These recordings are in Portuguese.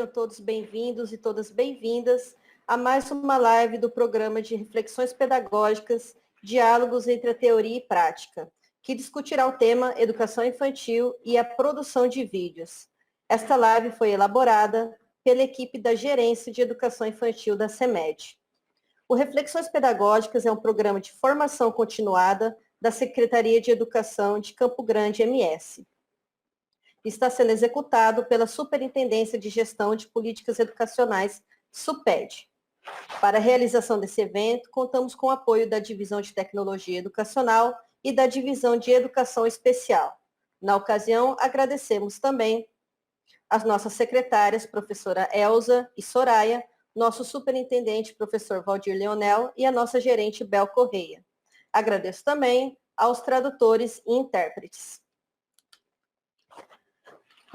Sejam todos bem-vindos e todas bem-vindas a mais uma live do programa de reflexões pedagógicas, diálogos entre a teoria e prática, que discutirá o tema educação infantil e a produção de vídeos. Esta live foi elaborada pela equipe da Gerência de Educação Infantil da CEMED. O Reflexões Pedagógicas é um programa de formação continuada da Secretaria de Educação de Campo Grande, MS. Está sendo executado pela Superintendência de Gestão de Políticas Educacionais, SUPED. Para a realização desse evento, contamos com o apoio da Divisão de Tecnologia Educacional e da Divisão de Educação Especial. Na ocasião, agradecemos também as nossas secretárias, professora Elza e Soraya, nosso superintendente, professor Valdir Leonel, e a nossa gerente, Bel Correia. Agradeço também aos tradutores e intérpretes.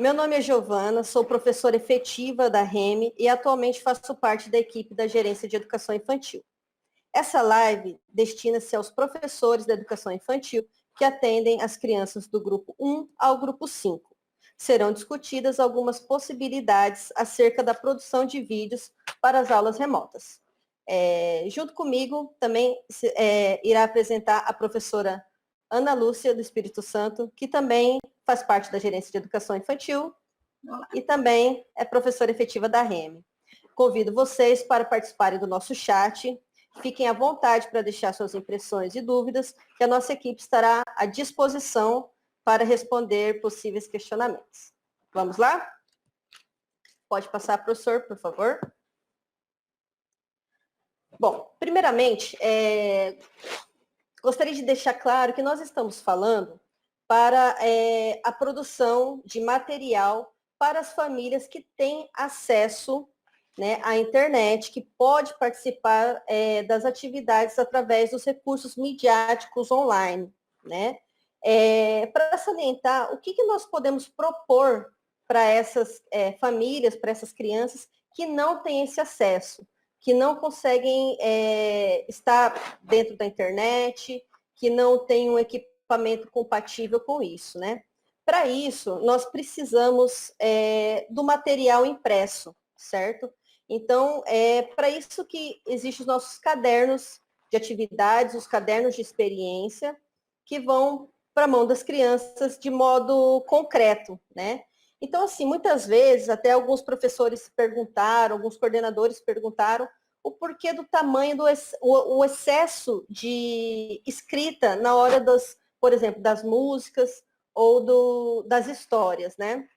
Meu nome é Giovana, sou professora efetiva da REME e atualmente faço parte da equipe da Gerência de Educação Infantil. Essa live destina-se aos professores da educação infantil que atendem as crianças do grupo 1 ao grupo 5. Serão discutidas algumas possibilidades acerca da produção de vídeos para as aulas remotas. Junto comigo também irá apresentar a professora Ana Lúcia, do Espírito Santo, que também faz parte da Gerência de Educação Infantil e também é professora efetiva da REME. Convido vocês para participarem do nosso chat. Fiquem à vontade para deixar suas impressões e dúvidas, que a nossa equipe estará à disposição para responder possíveis questionamentos. Vamos lá? Pode passar, professor, por favor. Bom, primeiramente, gostaria de deixar claro que nós estamos falando para a produção de material para as famílias que têm acesso, né, à internet, que pode participar das atividades através dos recursos midiáticos online, né? Para salientar, o que nós podemos propor para essas famílias, para essas crianças que não têm esse acesso, que não conseguem estar dentro da internet, que não têm um equipamento compatível com isso, né? Para isso, nós precisamos do material impresso, certo? Então, é para isso que existem os nossos cadernos de atividades, os cadernos de experiência, que vão para a mão das crianças de modo concreto, né? Então, assim, muitas vezes, até alguns professores perguntaram, alguns coordenadores perguntaram o porquê do tamanho o excesso de escrita na hora por exemplo, das músicas ou das histórias, né?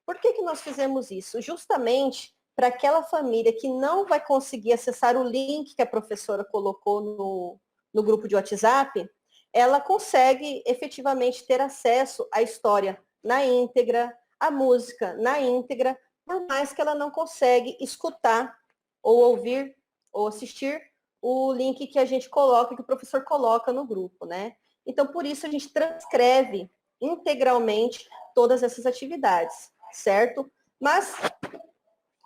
Por que nós fizemos isso? Justamente para aquela família que não vai conseguir acessar o link que a professora colocou no grupo de WhatsApp, ela consegue efetivamente ter acesso à história na íntegra, à música na íntegra, por mais que ela não consegue escutar ou ouvir ou assistir o link que a gente coloca, que o professor coloca no grupo, né? Então, por isso, a gente transcreve integralmente todas essas atividades, certo? Mas,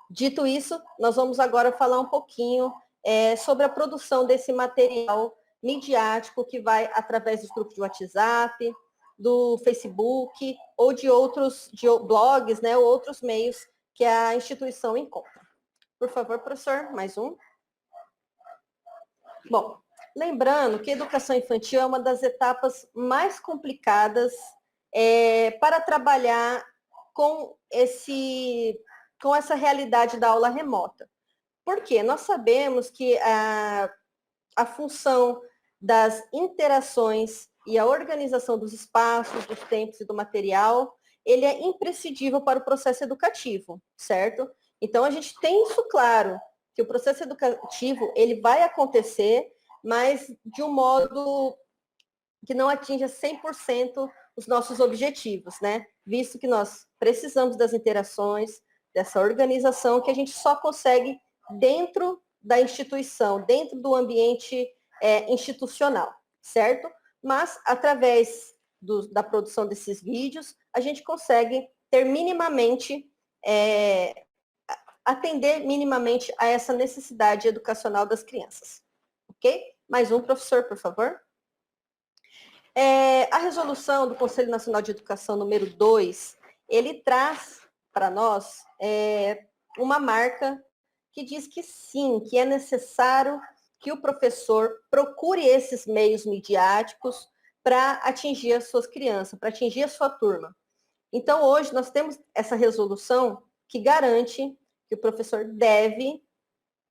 dito isso, nós vamos agora falar um pouquinho sobre a produção desse material midiático que vai através dos grupos de WhatsApp, do Facebook ou de outros blogs, né, ou outros meios que a instituição encontra. Por favor, professor, mais um. Bom, lembrando que a educação infantil é uma das etapas mais complicadas para trabalhar com essa realidade da aula remota. Por quê? Nós sabemos que a função das interações e a organização dos espaços, dos tempos e do material, ele é imprescindível para o processo educativo, certo? Então, a gente tem isso claro, que o processo educativo, ele vai acontecer, mas de um modo que não atinja 100% os nossos objetivos, né? Visto que nós precisamos das interações, dessa organização, que a gente só consegue dentro da instituição, dentro do ambiente institucional, certo? Mas, através da produção desses vídeos, a gente consegue ter minimamente atender minimamente a essa necessidade educacional das crianças. Ok? Mais um, professor, por favor. A resolução do Conselho Nacional de Educação número 2, ele traz para nós uma marca que diz que sim, que é necessário que o professor procure esses meios midiáticos para atingir as suas crianças, para atingir a sua turma. Então, hoje, nós temos essa resolução que garante que o professor deve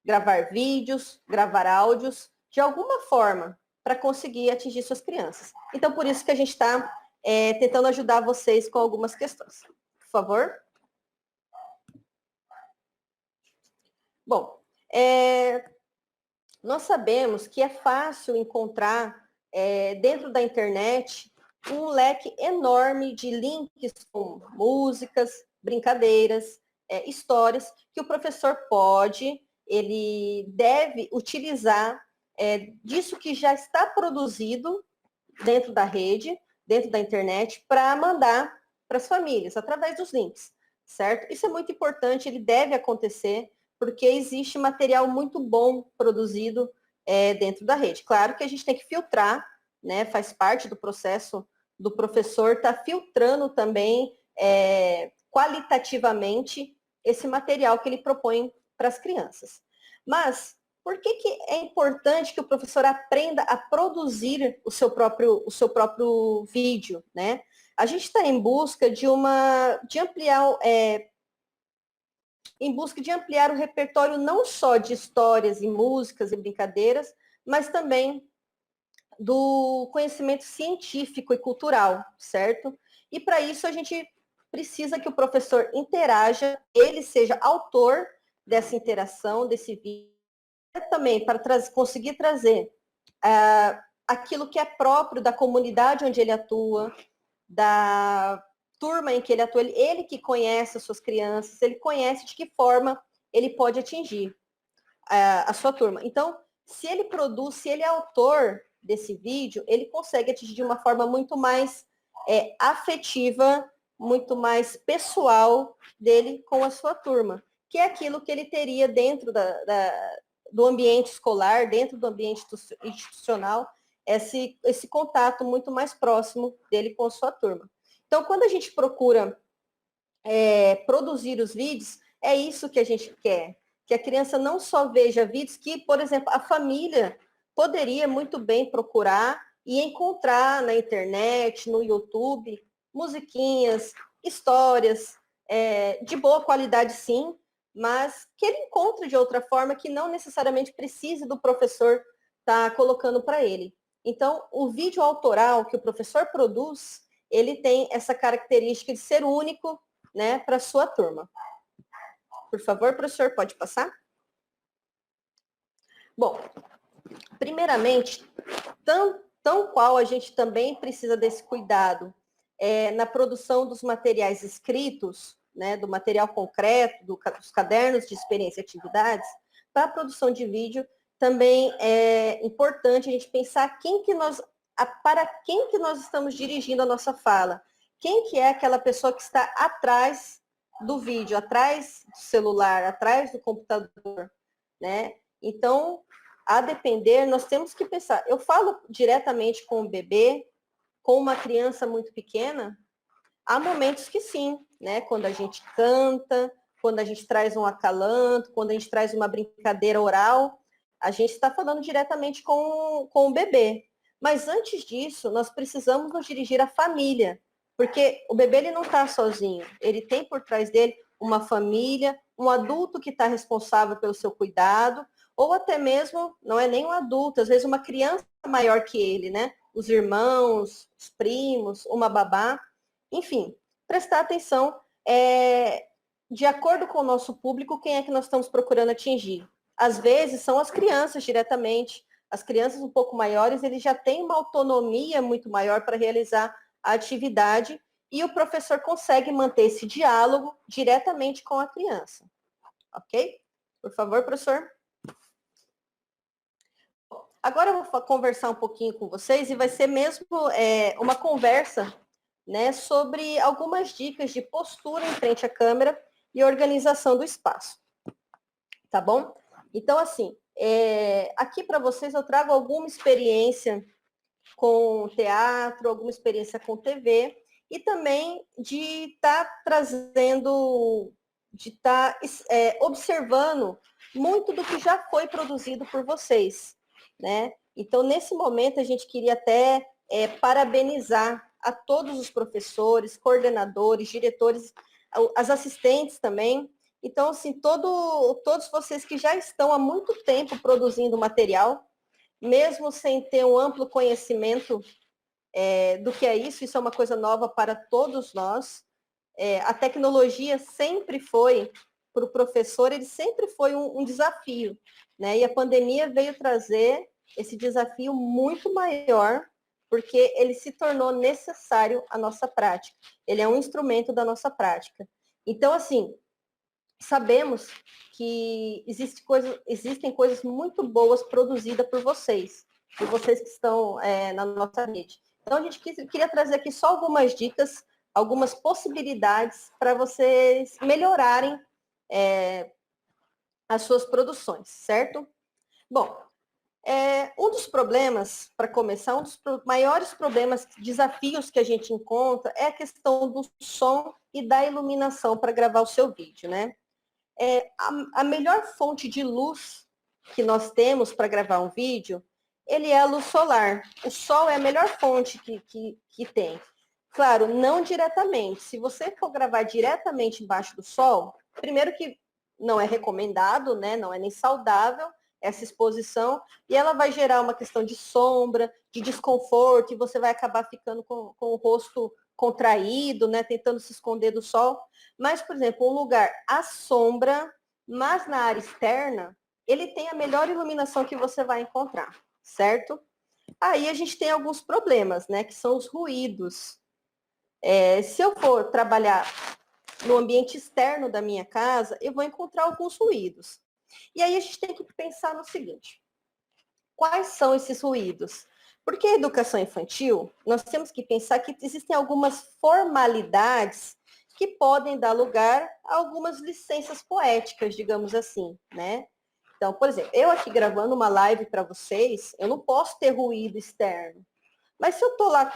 gravar vídeos, gravar áudios, de alguma forma, para conseguir atingir suas crianças. Então, por isso que a gente está tentando ajudar vocês com algumas questões. Por favor. Bom, nós sabemos que é fácil encontrar dentro da internet um leque enorme de links com músicas, brincadeiras, histórias que o professor ele deve utilizar disso que já está produzido dentro da rede, dentro da internet, para mandar para as famílias, através dos links, certo? Isso é muito importante, ele deve acontecer, porque existe material muito bom produzido dentro da rede. Claro que a gente tem que filtrar, né? Faz parte do processo do professor estar filtrando também qualitativamente esse material que ele propõe para as crianças. Mas por que é importante que o professor aprenda a produzir o seu próprio vídeo, né? A gente está em busca de ampliar em busca de ampliar o repertório não só de histórias e músicas e brincadeiras, mas também do conhecimento científico e cultural, certo? E para isso a gente precisa que o professor interaja, ele seja autor dessa interação, desse vídeo, também para conseguir trazer aquilo que é próprio da comunidade onde ele atua, da turma em que ele atua, ele que conhece as suas crianças, ele conhece de que forma ele pode atingir a sua turma. Então, se ele produz, se ele é autor desse vídeo, ele consegue atingir de uma forma muito mais afetiva, muito mais pessoal dele com a sua turma, que é aquilo que ele teria dentro do ambiente escolar, dentro do ambiente institucional, esse contato muito mais próximo dele com a sua turma. Então, quando a gente procura produzir os vídeos, é isso que a gente quer, que a criança não só veja vídeos que, por exemplo, a família poderia muito bem procurar e encontrar na internet, no YouTube, musiquinhas, histórias de boa qualidade, sim, mas que ele encontre de outra forma que não necessariamente precise do professor estar colocando para ele. Então, o vídeo autoral que o professor produz, ele tem essa característica de ser único, né, para a sua turma. Por favor, professor, pode passar? Bom, primeiramente, tão qual a gente também precisa desse cuidado na produção dos materiais escritos, né, do material concreto, dos cadernos de experiência e atividades, para a produção de vídeo, também é importante a gente pensar para quem que nós estamos dirigindo a nossa fala. Quem que é aquela pessoa que está atrás do vídeo, atrás do celular, atrás do computador, né? Então, a depender, nós temos que pensar. Eu falo diretamente com o bebê, com uma criança muito pequena, há momentos que sim, né? Quando a gente canta, quando a gente traz um acalanto, quando a gente traz uma brincadeira oral, a gente está falando diretamente com o bebê. Mas antes disso, nós precisamos nos dirigir à família, porque o bebê ele não está sozinho, ele tem por trás dele uma família, um adulto que está responsável pelo seu cuidado, ou até mesmo, não é nem um adulto, às vezes uma criança maior que ele, né? Os irmãos, os primos, uma babá, enfim, prestar atenção de acordo com o nosso público, quem é que nós estamos procurando atingir. Às vezes são as crianças diretamente, as crianças um pouco maiores, eles já têm uma autonomia muito maior para realizar a atividade e o professor consegue manter esse diálogo diretamente com a criança. Ok? Por favor, professor. Agora eu vou conversar um pouquinho com vocês e vai ser mesmo uma conversa, né, sobre algumas dicas de postura em frente à câmera e organização do espaço. Tá bom? Então, assim, aqui para vocês eu trago alguma experiência com teatro, alguma experiência com TV e também de estar trazendo de estar observando muito do que já foi produzido por vocês, né? Então, nesse momento, a gente queria até parabenizar a todos os professores, coordenadores, diretores, as assistentes também. Então, assim, todos vocês que já estão há muito tempo produzindo material, mesmo sem ter um amplo conhecimento do que é isso é uma coisa nova para todos nós. A tecnologia sempre foi, para o professor, ele sempre foi um desafio, né? E a pandemia veio trazer esse desafio muito maior, porque ele se tornou necessário à nossa prática. Ele é um instrumento da nossa prática. Então, assim, sabemos que existem coisas muito boas produzidas por vocês que estão na nossa rede. Então, a gente queria trazer aqui só algumas dicas, algumas possibilidades para vocês melhorarem as suas produções, certo? Bom, um dos problemas, para começar, um dos maiores problemas, desafios que a gente encontra é a questão do som e da iluminação para gravar o seu vídeo, né? A melhor fonte de luz que nós temos para gravar um vídeo, ele é a luz solar. O sol é a melhor fonte que tem. Claro, não diretamente. Se você for gravar diretamente embaixo do sol, primeiro que não é recomendado, né? Não é nem saudável essa exposição, e ela vai gerar uma questão de sombra, de desconforto, e você vai acabar ficando com o rosto contraído, né? Tentando se esconder do sol. Mas, por exemplo, um lugar à sombra, mas na área externa, ele tem a melhor iluminação que você vai encontrar, certo? Aí a gente tem alguns problemas, né? Que são os ruídos. Se eu for trabalhar no ambiente externo da minha casa, eu vou encontrar alguns ruídos. E aí a gente tem que pensar no seguinte: quais são esses ruídos? Porque a educação infantil, nós temos que pensar que existem algumas formalidades que podem dar lugar a algumas licenças poéticas, digamos assim, né? Então, por exemplo, eu aqui gravando uma live para vocês, eu não posso ter ruído externo. Mas se eu estou lá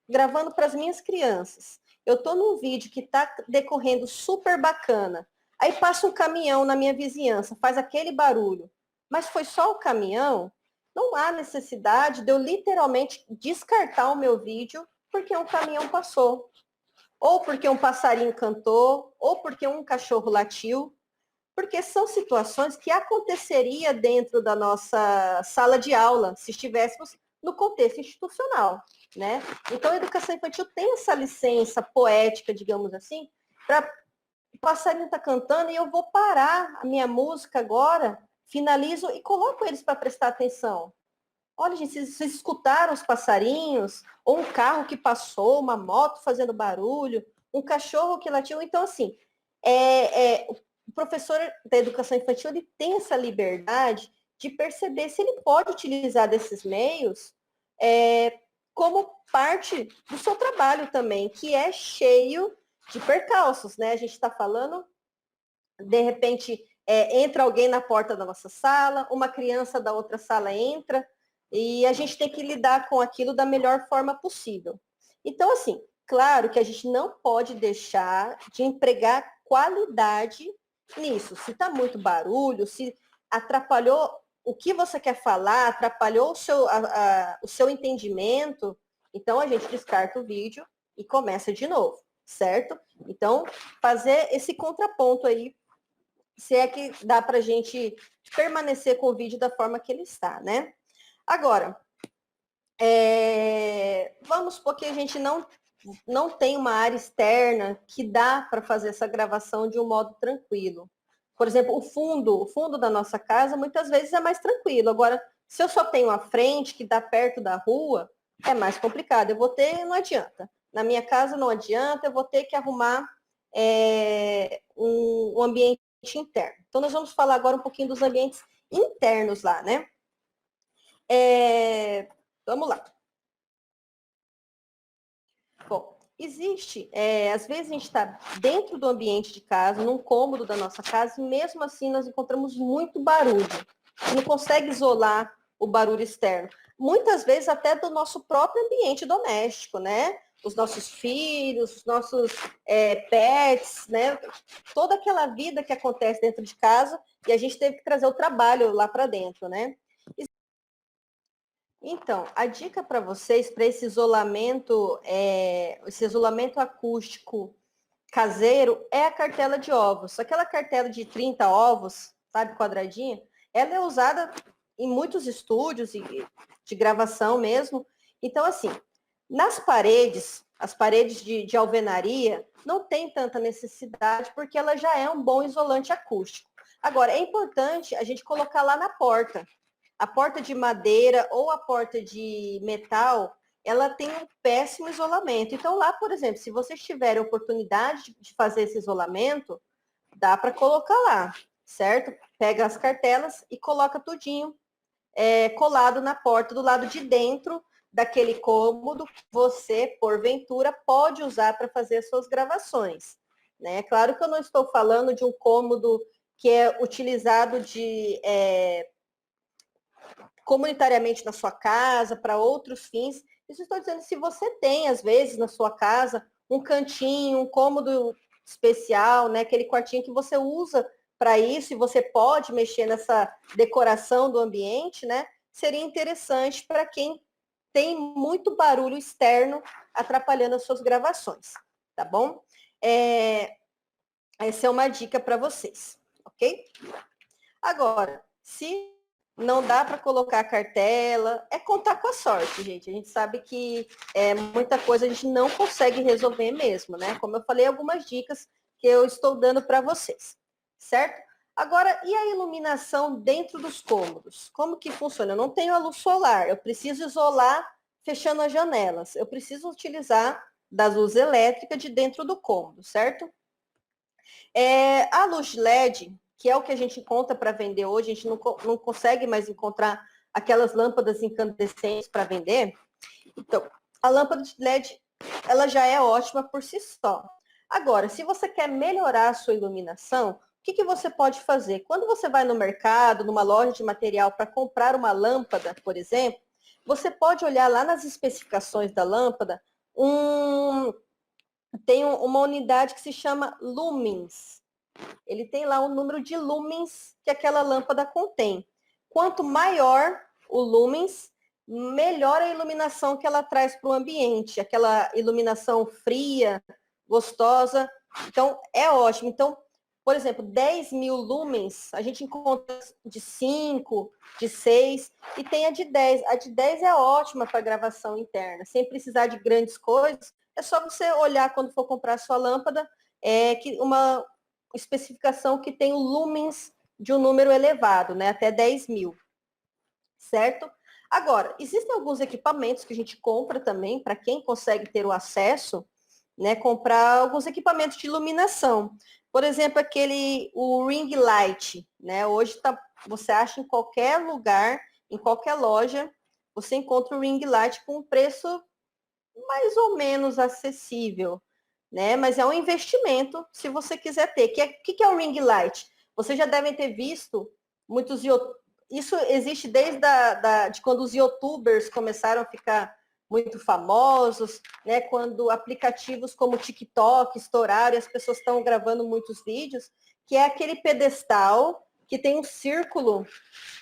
gravando para as minhas crianças, eu estou num vídeo que está decorrendo super bacana, aí passa um caminhão na minha vizinhança, faz aquele barulho, mas foi só o caminhão, não há necessidade de eu literalmente descartar o meu vídeo porque um caminhão passou, ou porque um passarinho cantou, ou porque um cachorro latiu, porque são situações que aconteceria dentro da nossa sala de aula, se estivéssemos no contexto institucional, né? Então, a educação infantil tem essa licença poética, digamos assim, para o passarinho estar cantando e eu vou parar a minha música agora, finalizo e coloco eles para prestar atenção. Olha, gente, vocês escutaram os passarinhos? Ou um carro que passou, uma moto fazendo barulho, um cachorro que latiu. Então, assim, o professor da educação infantil ele tem essa liberdade de perceber se ele pode utilizar desses meios como parte do seu trabalho também, que é cheio de percalços, né? A gente está falando, de repente, entra alguém na porta da nossa sala, uma criança da outra sala entra, e a gente tem que lidar com aquilo da melhor forma possível. Então, assim, claro que a gente não pode deixar de empregar qualidade nisso. Se está muito barulho, se atrapalhou o que você quer falar, atrapalhou o seu entendimento, então a gente descarta o vídeo e começa de novo, certo? Então, fazer esse contraponto aí, se é que dá para a gente permanecer com o vídeo da forma que ele está, né? Agora, vamos supor que a gente não tem uma área externa que dá para fazer essa gravação de um modo tranquilo. Por exemplo, o fundo da nossa casa muitas vezes é mais tranquilo. Agora, se eu só tenho a frente que dá perto da rua, é mais complicado. Não adianta. Na minha casa não adianta, eu vou ter que arrumar um ambiente interno. Então, nós vamos falar agora um pouquinho dos ambientes internos lá, né? Vamos lá. Bom, existe, às vezes a gente está dentro do ambiente de casa, num cômodo da nossa casa, e mesmo assim nós encontramos muito barulho. Não consegue isolar o barulho externo. Muitas vezes até do nosso próprio ambiente doméstico, né? os nossos filhos, os nossos pets, né? Toda aquela vida que acontece dentro de casa e a gente teve que trazer o trabalho lá para dentro, né? Então, a dica para vocês, para esse isolamento acústico caseiro, é a cartela de ovos. Aquela cartela de 30 ovos, sabe, quadradinha, ela é usada em muitos estúdios de gravação mesmo. Então, assim, nas paredes, as paredes de alvenaria, não tem tanta necessidade, porque ela já é um bom isolante acústico. Agora, é importante a gente colocar lá na porta. A porta de madeira ou a porta de metal, ela tem um péssimo isolamento. Então, lá, por exemplo, se vocês tiverem oportunidade de fazer esse isolamento, dá para colocar lá, certo? Pega as cartelas e coloca tudinho colado na porta do lado de dentro daquele cômodo que você, porventura, pode usar para fazer as suas gravações. Né? Claro que eu não estou falando de um cômodo que é utilizado comunitariamente na sua casa, para outros fins. Isso estou dizendo, se você tem, às vezes, na sua casa, um cantinho, um cômodo especial, né? Aquele quartinho que você usa para isso e você pode mexer nessa decoração do ambiente, né? Seria interessante para quem tem muito barulho externo atrapalhando as suas gravações, tá bom? Essa é uma dica para vocês, ok? Agora, se não dá para colocar a cartela, é contar com a sorte, gente. A gente sabe que muita coisa a gente não consegue resolver mesmo, né? Como eu falei, algumas dicas que eu estou dando para vocês, certo? Agora, e a iluminação dentro dos cômodos? Como que funciona? Eu não tenho a luz solar, eu preciso isolar fechando as janelas. Eu preciso utilizar da luz elétrica de dentro do cômodo, certo? A luz LED, que é o que a gente encontra para vender hoje, a gente não consegue mais encontrar aquelas lâmpadas incandescentes para vender. Então, a lâmpada de LED, ela já é ótima por si só. Agora, se você quer melhorar a sua iluminação, o que você pode fazer? Quando você vai no mercado, numa loja de material para comprar uma lâmpada, por exemplo, você pode olhar lá nas especificações da lâmpada, tem uma unidade que se chama lumens. Ele tem lá o número de lumens que aquela lâmpada contém. Quanto maior o lumens, melhor a iluminação que ela traz para o ambiente. Aquela iluminação fria, gostosa. Então, é ótimo. Então, por exemplo, 10.000 lumens, a gente encontra de 5, de 6 e tem a de 10. A de 10 é ótima para gravação interna, sem precisar de grandes coisas. É só você olhar quando for comprar a sua lâmpada, que uma especificação que tem o lumens de um número elevado, né, até 10.000, certo? Agora, existem alguns equipamentos que a gente compra também, para quem consegue ter o acesso, né, comprar alguns equipamentos de iluminação. Por exemplo, o ring light, né? Hoje você acha em qualquer lugar, em qualquer loja, você encontra o ring light com um preço mais ou menos acessível, né? Mas é um investimento se você quiser ter. O que é o ring light? Vocês já devem ter visto muitos. Isso existe desde de quando os youtubers começaram a ficar muito famosos, né? Quando aplicativos como o TikTok estouraram e as pessoas estão gravando muitos vídeos, que é aquele pedestal que tem um círculo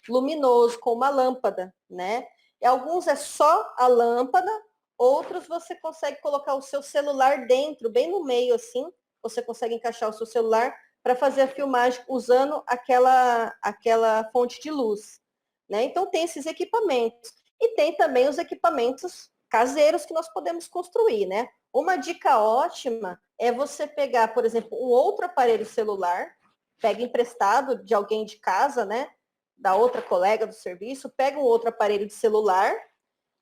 luminoso com uma lâmpada, né? E alguns é só a lâmpada, outros você consegue colocar o seu celular dentro, bem no meio assim, você consegue encaixar o seu celular para fazer a filmagem usando aquela fonte de luz, né? Então tem esses equipamentos. E tem também os equipamentos caseiros que nós podemos construir, né? Uma dica ótima é você pegar, por exemplo, um outro aparelho celular, pega emprestado de alguém de casa, né? Da outra colega do serviço, pega um outro aparelho de celular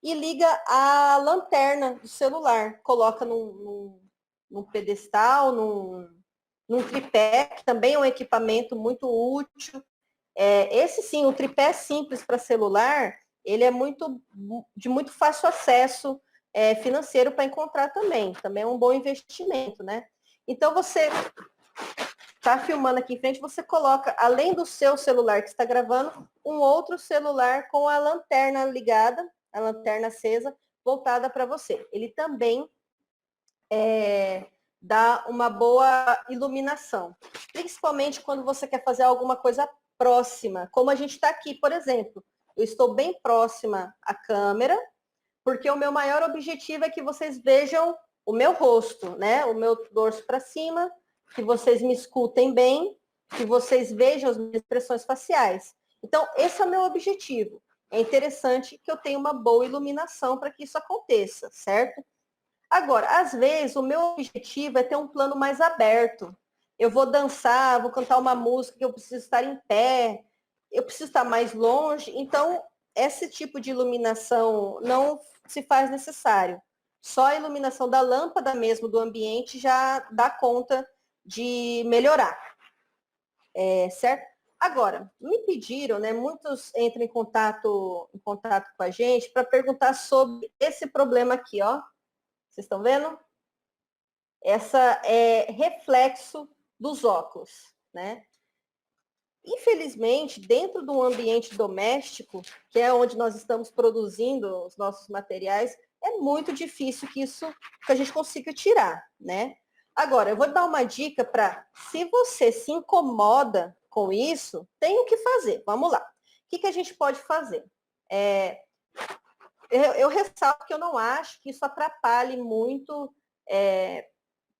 e liga a lanterna do celular, coloca num pedestal, num tripé, que também é um equipamento muito útil. Esse sim, o tripé simples para celular, ele é de muito fácil acesso financeiro para encontrar também é um bom investimento, né? Então você está filmando aqui em frente, você coloca, além do seu celular que está gravando, um outro celular com a lanterna ligada, a lanterna acesa, voltada para você. Ele também dá uma boa iluminação. Principalmente quando você quer fazer alguma coisa próxima, como a gente está aqui, por exemplo. Eu estou bem próxima à câmera, porque o meu maior objetivo é que vocês vejam o meu rosto, né? O meu dorso para cima, que vocês me escutem bem, que vocês vejam as minhas expressões faciais. Então, esse é o meu objetivo. É interessante que eu tenha uma boa iluminação para que isso aconteça, certo? Agora, às vezes, o meu objetivo é ter um plano mais aberto. Eu vou dançar, vou cantar uma música que eu preciso estar em pé, eu preciso estar mais longe. Então, esse tipo de iluminação não se faz necessário. Só a iluminação da lâmpada mesmo do ambiente já dá conta de melhorar, certo? Agora, me pediram, né? Muitos entram em contato com a gente para perguntar sobre esse problema aqui, ó. Vocês estão vendo? Essa é reflexo dos óculos, né? Infelizmente, dentro do ambiente doméstico, que é onde nós estamos produzindo os nossos materiais, é muito difícil que a gente consiga tirar, né? Agora, eu vou dar uma dica para, se você se incomoda com isso, tem o que fazer. Vamos lá. O que a gente pode fazer? Eu ressalto que eu não acho que isso atrapalhe muito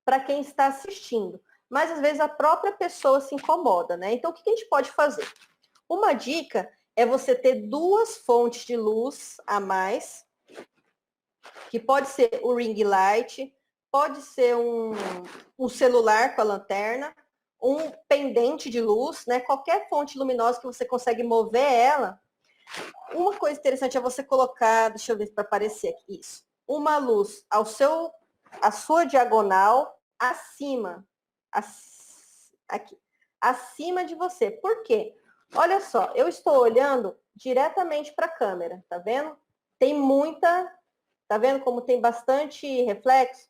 para quem está assistindo. Mas às vezes a própria pessoa se incomoda, né? Então o que a gente pode fazer? Uma dica é você ter duas fontes de luz a mais, que pode ser o ring light, pode ser um celular com a lanterna, um pendente de luz, né? Qualquer fonte luminosa que você consegue mover ela. Uma coisa interessante é você colocar, deixa eu ver para aparecer aqui, isso, uma luz a sua diagonal acima, aqui, acima de você. Por quê? Olha só, eu estou olhando diretamente para a câmera, tá vendo? Tá vendo como tem bastante reflexo?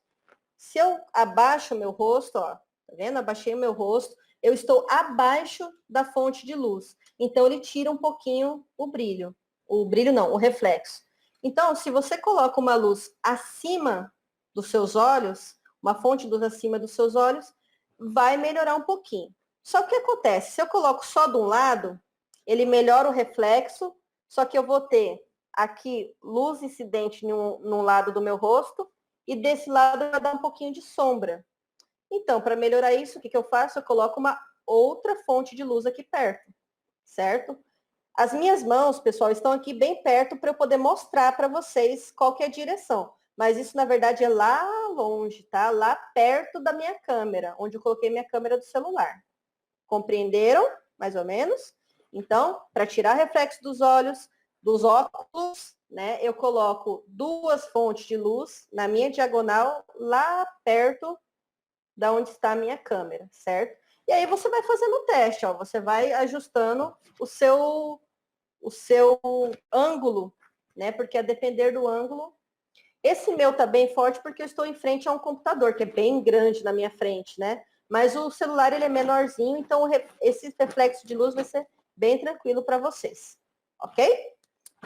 Se eu abaixo o meu rosto, ó, tá vendo? Abaixei o meu rosto, eu estou abaixo da fonte de luz. Então, ele tira um pouquinho o brilho. O brilho não, o reflexo. Então, se você coloca uma luz acima dos seus olhos, uma fonte de luz acima dos seus olhos, vai melhorar um pouquinho. Só que o que acontece? Se eu coloco só de um lado, ele melhora o reflexo, só que eu vou ter aqui luz incidente num lado do meu rosto e desse lado vai dar um pouquinho de sombra. Então, para melhorar isso, o que eu faço? Eu coloco uma outra fonte de luz aqui perto, certo? As minhas mãos, pessoal, estão aqui bem perto para eu poder mostrar para vocês qual que é a direção. Mas isso, na verdade, é lá longe, tá? Lá perto da minha câmera, onde eu coloquei minha câmera do celular. Compreenderam? Mais ou menos? Então, para tirar reflexo dos olhos, dos óculos, né, eu coloco duas fontes de luz na minha diagonal, lá perto da onde está a minha câmera, certo? E aí você vai fazendo o teste, ó, você vai ajustando o seu ângulo, né? Porque a depender do ângulo. Esse meu tá bem forte porque eu estou em frente a um computador, que é bem grande na minha frente, né? Mas o celular ele é menorzinho, então esse reflexo de luz vai ser bem tranquilo para vocês, ok?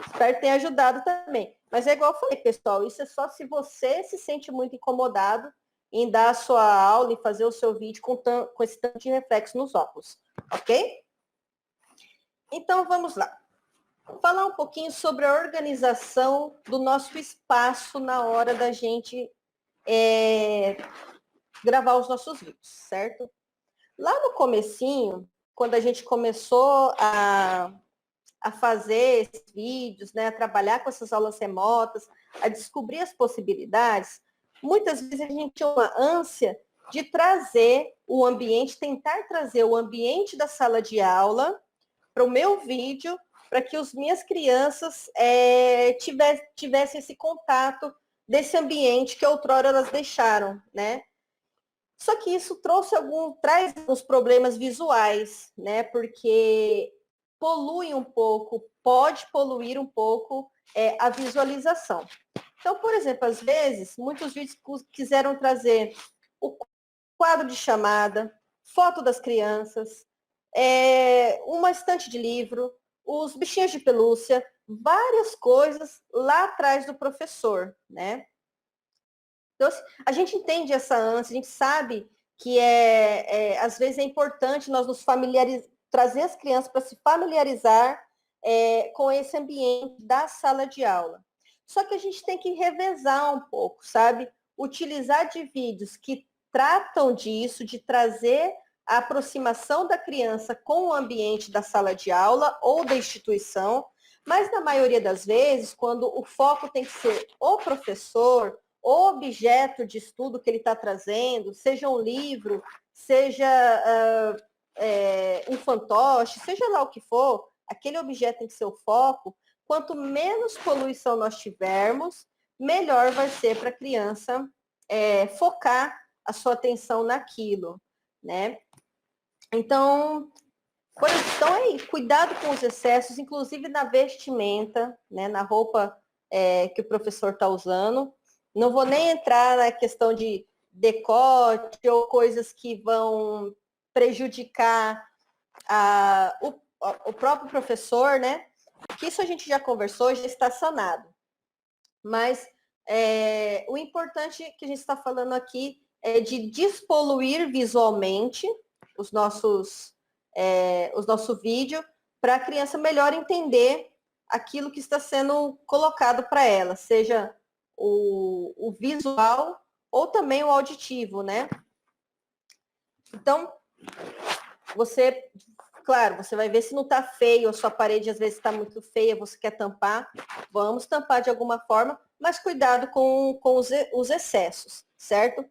Espero que tenha ajudado também. Mas é igual eu falei, pessoal, isso é só se você se sente muito incomodado em dar a sua aula e fazer o seu vídeo com esse tanto de reflexo nos óculos, ok? Então, vamos lá. Vou falar um pouquinho sobre a organização do nosso espaço na hora da gente gravar os nossos vídeos, certo? Lá no comecinho, quando a gente começou a fazer esses vídeos, né, a trabalhar com essas aulas remotas, a descobrir as possibilidades, muitas vezes a gente tinha uma ânsia de trazer o ambiente, tentar trazer o ambiente da sala de aula para o meu vídeo, para que as minhas crianças tivessem esse contato desse ambiente que outrora elas deixaram, né? Só que isso traz alguns problemas visuais, né? Porque polui um pouco, pode poluir um pouco a visualização. Então, por exemplo, às vezes, muitos vídeos quiseram trazer o quadro de chamada, foto das crianças, uma estante de livro, os bichinhos de pelúcia, várias coisas lá atrás do professor, né? Então, assim, a gente entende essa ânsia, a gente sabe que às vezes é importante nós nos familiarizar, trazer as crianças para se familiarizar com esse ambiente da sala de aula. Só que a gente tem que revezar um pouco, sabe? Utilizar de vídeos que tratam disso, de trazer a aproximação da criança com o ambiente da sala de aula ou da instituição, mas na maioria das vezes, quando o foco tem que ser o professor, o objeto de estudo que ele está trazendo, seja um livro, seja um fantoche, seja lá o que for, aquele objeto tem que ser o foco. Quanto menos poluição nós tivermos, melhor vai ser para a criança focar a sua atenção naquilo, né? Então, aí, cuidado com os excessos, inclusive na vestimenta, né, na roupa que o professor está usando. Não vou nem entrar na questão de decote ou coisas que vão prejudicar o próprio professor, né? Que isso a gente já conversou, já está sanado. Mas o importante que a gente está falando aqui é de despoluir visualmente o nosso vídeo para a criança melhor entender aquilo que está sendo colocado para ela, seja o visual ou também o auditivo, né? Então, claro, você vai ver se não está feio, a sua parede às vezes está muito feia, você quer tampar, vamos tampar de alguma forma, mas cuidado com os excessos, certo?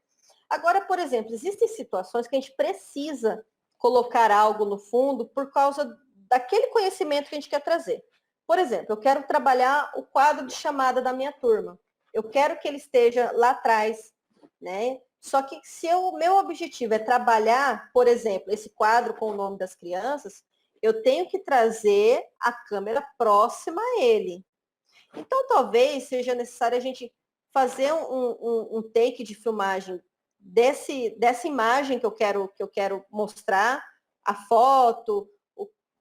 Agora, por exemplo, existem situações que a gente precisa colocar algo no fundo por causa daquele conhecimento que a gente quer trazer. Por exemplo, eu quero trabalhar o quadro de chamada da minha turma. Eu quero que ele esteja lá atrás, né? Só que se o meu objetivo é trabalhar, por exemplo, esse quadro com o nome das crianças, eu tenho que trazer a câmera próxima a ele. Então, talvez seja necessário a gente fazer um take de filmagem dessa imagem que eu quero mostrar, a foto,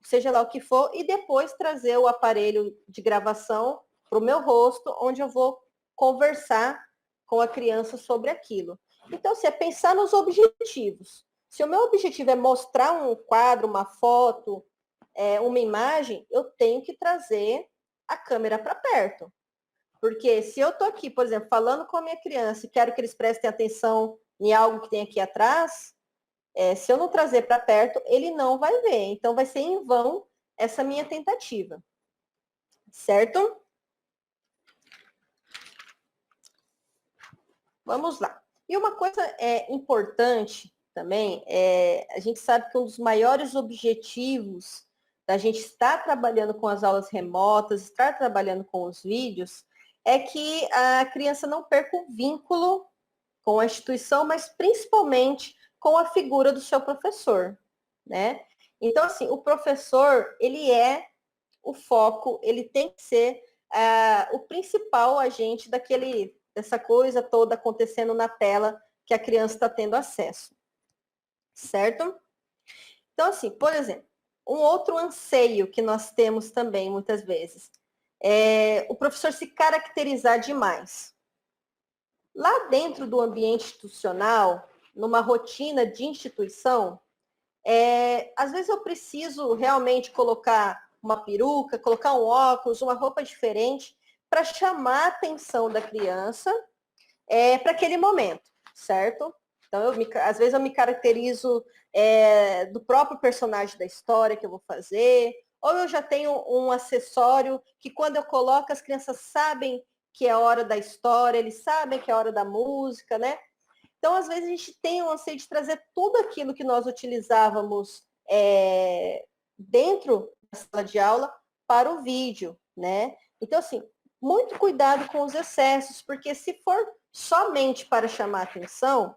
seja lá o que for, e depois trazer o aparelho de gravação para o meu rosto, onde eu vou conversar com a criança sobre aquilo. Então, se é pensar nos objetivos. Se o meu objetivo é mostrar um quadro, uma foto, uma imagem, eu tenho que trazer a câmera para perto. Porque se eu estou aqui, por exemplo, falando com a minha criança e quero que eles prestem atenção em algo que tem aqui atrás, se eu não trazer para perto, ele não vai ver. Então, vai ser em vão essa minha tentativa. Certo? Vamos lá. E uma coisa importante também, a gente sabe que um dos maiores objetivos da gente estar trabalhando com as aulas remotas, estar trabalhando com os vídeos, é que a criança não perca o vínculo com a instituição, mas principalmente com a figura do seu professor, né? Então, assim, o professor, ele é o foco, ele tem que ser o principal agente dessa coisa toda acontecendo na tela que a criança está tendo acesso, certo? Então, assim, por exemplo, um outro anseio que nós temos também, muitas vezes, é o professor se caracterizar demais. Lá dentro do ambiente institucional, numa rotina de instituição, às vezes eu preciso realmente colocar uma peruca, colocar um óculos, uma roupa diferente, para chamar a atenção da criança para aquele momento, certo? Então, às vezes eu me caracterizo do próprio personagem da história que eu vou fazer, ou eu já tenho um acessório que quando eu coloco, as crianças sabem que é hora da história, eles sabem que é hora da música, né? Então, às vezes, a gente tem o anseio de trazer tudo aquilo que nós utilizávamos dentro da sala de aula para o vídeo, né? Então, assim, muito cuidado com os excessos, porque se for somente para chamar atenção,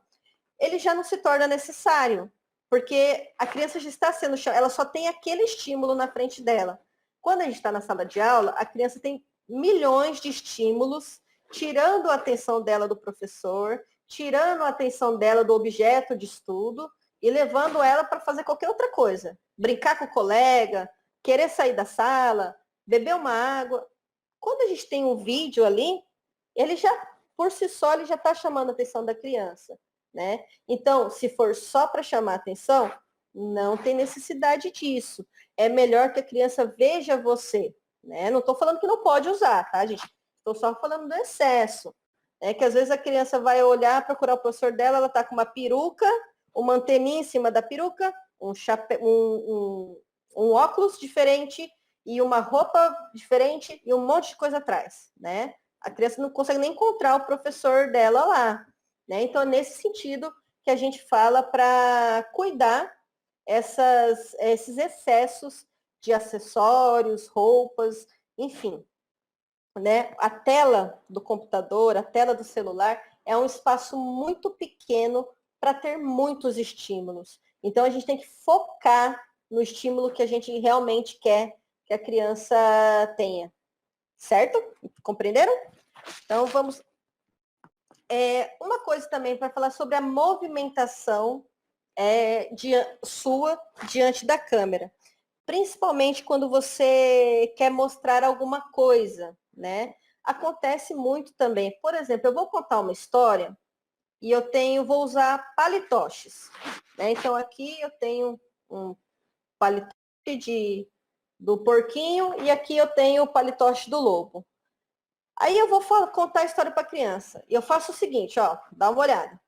ele já não se torna necessário, porque a criança já está sendo chamada, ela só tem aquele estímulo na frente dela. Quando a gente está na sala de aula, a criança tem milhões de estímulos, tirando a atenção dela do professor, tirando a atenção dela do objeto de estudo e levando ela para fazer qualquer outra coisa. Brincar com o colega, querer sair da sala, beber uma água. Quando a gente tem um vídeo ali, ele já por si só ele já está chamando a atenção da criança, né? Então, se for só para chamar a atenção, não tem necessidade disso. É melhor que a criança veja você, né? Não estou falando que não pode usar, tá, gente? Estou só falando do excesso. É que às vezes a criança vai olhar, procurar o professor dela, ela está com uma peruca, uma anteninha em cima da peruca, um, um óculos diferente e uma roupa diferente e um monte de coisa atrás, né? A criança não consegue nem encontrar o professor dela lá, né? Então, é nesse sentido que a gente fala para cuidar esses excessos de acessórios, roupas, enfim, né? A tela do computador, a tela do celular é um espaço muito pequeno para ter muitos estímulos. Então, a gente tem que focar no estímulo que a gente realmente quer que a criança tenha. Certo? Compreenderam? Então, vamos... uma coisa também para falar sobre a movimentação sua diante da câmera. Principalmente quando você quer mostrar alguma coisa, né? Acontece muito também. Por exemplo, eu vou contar uma história e vou usar palitoches. Né? Então, aqui eu tenho um palitoche do porquinho e aqui eu tenho o palitoche do lobo. Aí eu vou contar a história para a criança. E eu faço o seguinte, ó, dá uma olhada.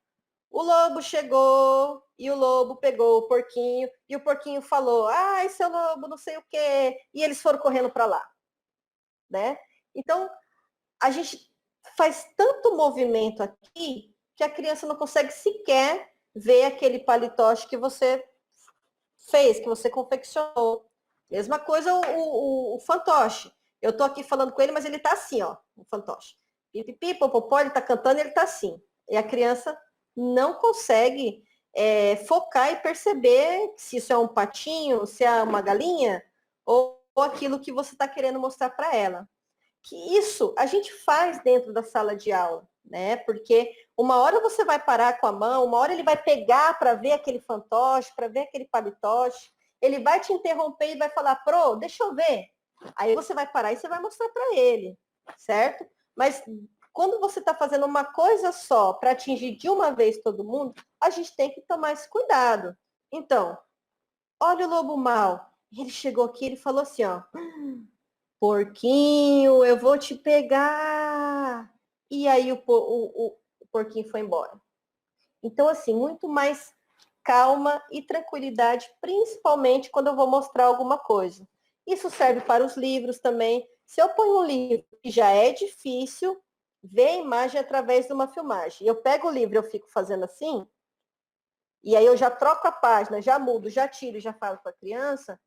O lobo chegou e o lobo pegou o porquinho e o porquinho falou, ai, seu lobo, não sei o quê. E eles foram correndo para lá, né? Então, a gente faz tanto movimento aqui que a criança não consegue sequer ver aquele palitoche que você fez, que você confeccionou. Mesma coisa o fantoche. Eu tô aqui falando com ele, mas ele tá assim, ó, o fantoche. Pipipi, popopó, ele tá cantando, ele tá assim. E a criança não consegue focar e perceber se isso é um patinho, se é uma galinha, ou aquilo que você está querendo mostrar para ela. Que isso a gente faz dentro da sala de aula, né? Porque uma hora você vai parar com a mão, uma hora ele vai pegar para ver aquele fantoche, para ver aquele palitoche, ele vai te interromper e vai falar, pro, deixa eu ver. Aí você vai parar e você vai mostrar para ele, certo? Mas quando você está fazendo uma coisa só para atingir de uma vez todo mundo, a gente tem que tomar esse cuidado. Então, olha o lobo mau. Ele chegou aqui, ele falou assim, ó, porquinho, eu vou te pegar. E aí o porquinho foi embora. Então, assim, muito mais calma e tranquilidade, principalmente quando eu vou mostrar alguma coisa. Isso serve para os livros também. Se eu ponho um livro que já é difícil, ver a imagem através de uma filmagem. Eu pego o livro, eu fico fazendo assim, e aí eu já troco a página, já mudo, já tiro, já falo com a criança,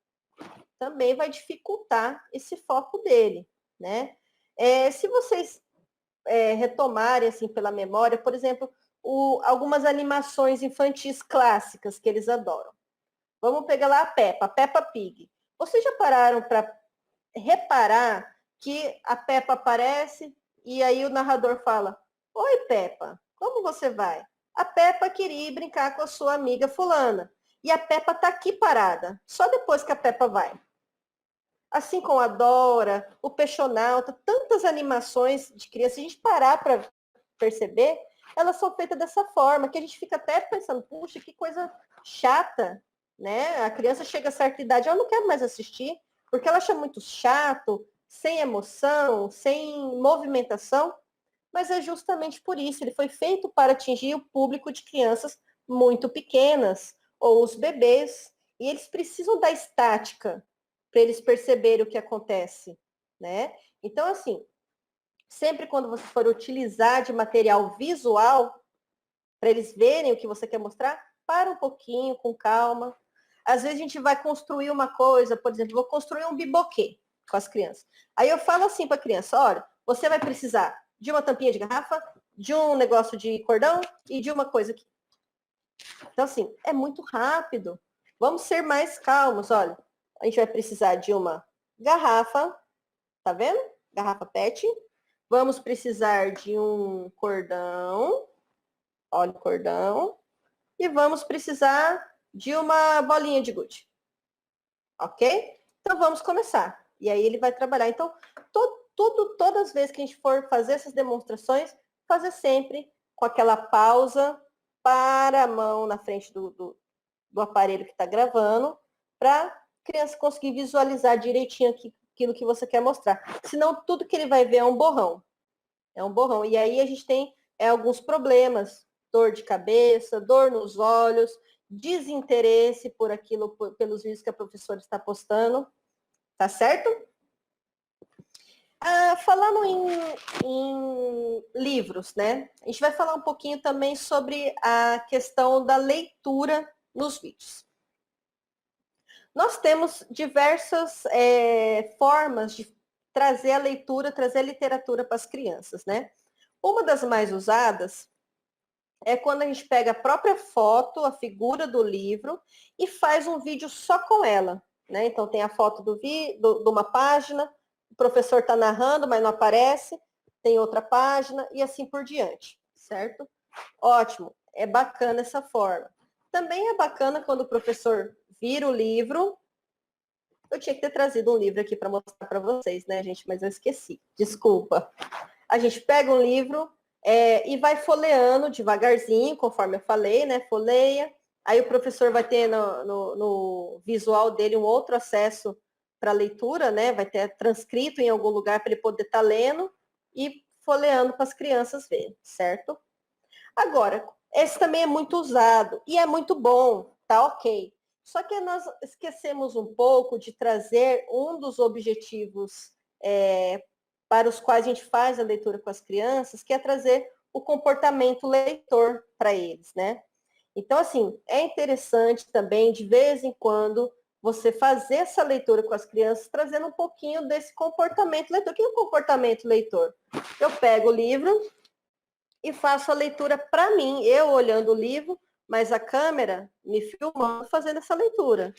também vai dificultar esse foco dele, né? Se vocês retomarem assim pela memória, por exemplo, algumas animações infantis clássicas que eles adoram. Vamos pegar lá a Peppa Pig. Vocês já pararam para reparar que a Peppa aparece e aí o narrador fala: Oi, Peppa, como você vai? A Peppa queria ir brincar com a sua amiga fulana. E a Peppa está aqui parada, só depois que a Peppa vai. Assim como a Dora, o Peixonauta, tantas animações de criança, se a gente parar para perceber, elas são feitas dessa forma, que a gente fica até pensando, puxa, que coisa chata, né? A criança chega a certa idade, ela não quer mais assistir, porque ela acha muito chato, sem emoção, sem movimentação, mas é justamente por isso, ele foi feito para atingir o público de crianças muito pequenas, ou os bebês, e eles precisam da estática, para eles perceberem o que acontece, né? Então, assim, sempre quando você for utilizar de material visual, para eles verem o que você quer mostrar, para um pouquinho, com calma. Às vezes a gente vai construir uma coisa, por exemplo, vou construir um biboquê com as crianças. Aí eu falo assim para a criança, olha, você vai precisar de uma tampinha de garrafa, de um negócio de cordão e de uma coisa aqui. Então, assim, é muito rápido. Vamos ser mais calmos, olha a gente vai precisar de uma garrafa, tá vendo? Garrafa PET. Vamos precisar de um cordão, olha o cordão. E vamos precisar de uma bolinha de gude. Ok? Então vamos começar. E aí ele vai trabalhar. Então, todas as vezes que a gente for fazer essas demonstrações, fazer sempre com aquela pausa, para a mão na frente do aparelho que está gravando, para a criança conseguir visualizar direitinho aquilo que você quer mostrar. Senão, tudo que ele vai ver é um borrão. É um borrão. E aí a gente tem alguns problemas, dor de cabeça, dor nos olhos, desinteresse por aquilo, pelos vídeos que a professora está postando. Tá certo? Falando em livros, né? A gente vai falar um pouquinho também sobre a questão da leitura nos vídeos. Nós temos diversas formas de trazer a leitura, trazer a literatura para as crianças, né? Uma das mais usadas é quando a gente pega a própria foto, a figura do livro e faz um vídeo só com ela, né? Então tem a foto de uma página, o professor está narrando, mas não aparece, tem outra página e assim por diante, certo? Ótimo, é bacana essa forma. Também é bacana quando o professor vira o livro. Eu tinha que ter trazido um livro aqui para mostrar para vocês, né, gente? Mas eu esqueci. Desculpa. A gente pega um livro e vai folheando devagarzinho, conforme eu falei, né? Folheia. Aí o professor vai ter no visual dele um outro acesso para leitura, né? Vai ter transcrito em algum lugar para ele poder estar lendo e folheando para as crianças verem, certo? Agora, esse também é muito usado e é muito bom, tá ok. Só que nós esquecemos um pouco de trazer um dos objetivos para os quais a gente faz a leitura com as crianças, que é trazer o comportamento leitor para eles, né? Então, assim, é interessante também, de vez em quando, você fazer essa leitura com as crianças, trazendo um pouquinho desse comportamento leitor. O que é o comportamento leitor? Eu pego o livro e faço a leitura para mim, eu olhando o livro, mas a câmera me filmando fazendo essa leitura,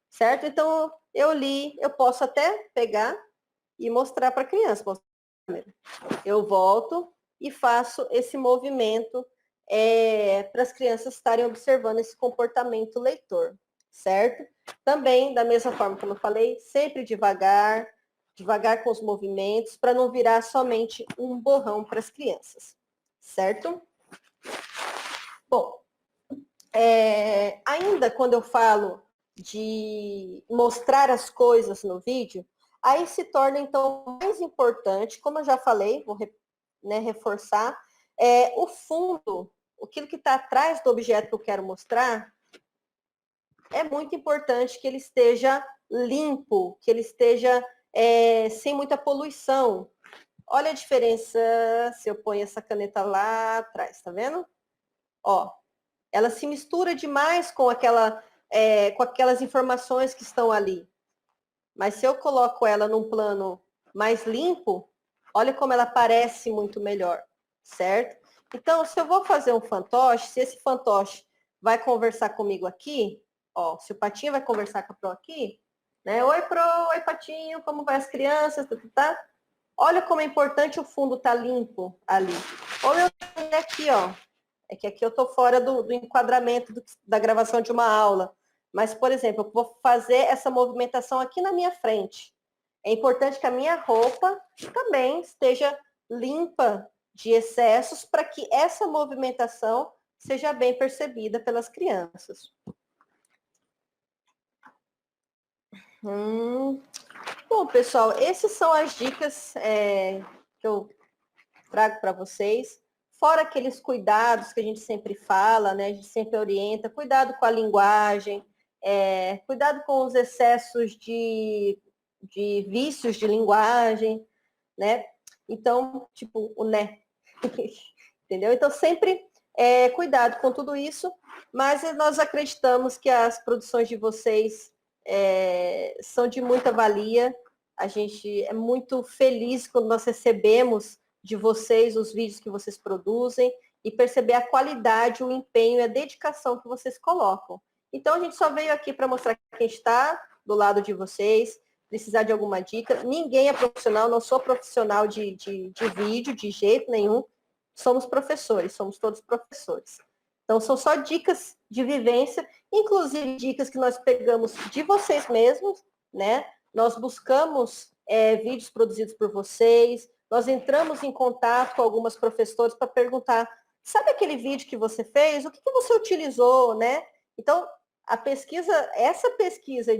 certo? Então, eu li, eu posso até pegar e mostrar para a criança. Eu volto e faço esse movimento para as crianças estarem observando esse comportamento leitor, certo? Também, da mesma forma como eu falei, sempre devagar, devagar com os movimentos, para não virar somente um borrão para as crianças, certo? Bom, ainda quando eu falo de mostrar as coisas no vídeo, aí se torna, então, mais importante, como eu já falei, vou reforçar, o fundo, aquilo que está atrás do objeto que eu quero mostrar, é muito importante que ele esteja limpo, que ele esteja sem muita poluição. Olha a diferença se eu ponho essa caneta lá atrás, tá vendo? Ó, ela se mistura demais com aquelas informações que estão ali. Mas se eu coloco ela num plano mais limpo, olha como ela parece muito melhor, certo? Então, se eu vou fazer um fantoche, se esse fantoche vai conversar comigo aqui, ó, se o Patinho vai conversar com a Pro aqui, né? Oi, Pro, oi, Patinho, como vai as crianças, tá? Olha como é importante o fundo estar limpo ali. Ou eu tenho aqui, ó, é que aqui eu estou fora do enquadramento da gravação de uma aula. Mas, por exemplo, eu vou fazer essa movimentação aqui na minha frente. É importante que a minha roupa também esteja limpa de excessos para que essa movimentação seja bem percebida pelas crianças. Bom, pessoal, essas são as dicas que eu trago para vocês. Fora aqueles cuidados que a gente sempre fala, né? A gente sempre orienta, cuidado com a linguagem, cuidado com os excessos de vícios de linguagem, né? Então, tipo, o né. Entendeu? Então, sempre cuidado com tudo isso, mas nós acreditamos que as produções de vocês são de muita valia. A gente é muito feliz quando nós recebemos de vocês os vídeos que vocês produzem e perceber a qualidade, o empenho e a dedicação que vocês colocam. Então, a gente só veio aqui para mostrar quem está do lado de vocês, precisar de alguma dica. Ninguém é profissional, não sou profissional de vídeo, de jeito nenhum. Somos professores, somos todos professores. Então, são só dicas de vivência, inclusive dicas que nós pegamos de vocês mesmos, né? Nós buscamos vídeos produzidos por vocês, nós entramos em contato com algumas professores para perguntar, sabe aquele vídeo que você fez? O que você utilizou, né? Então, a pesquisa, essa pesquisa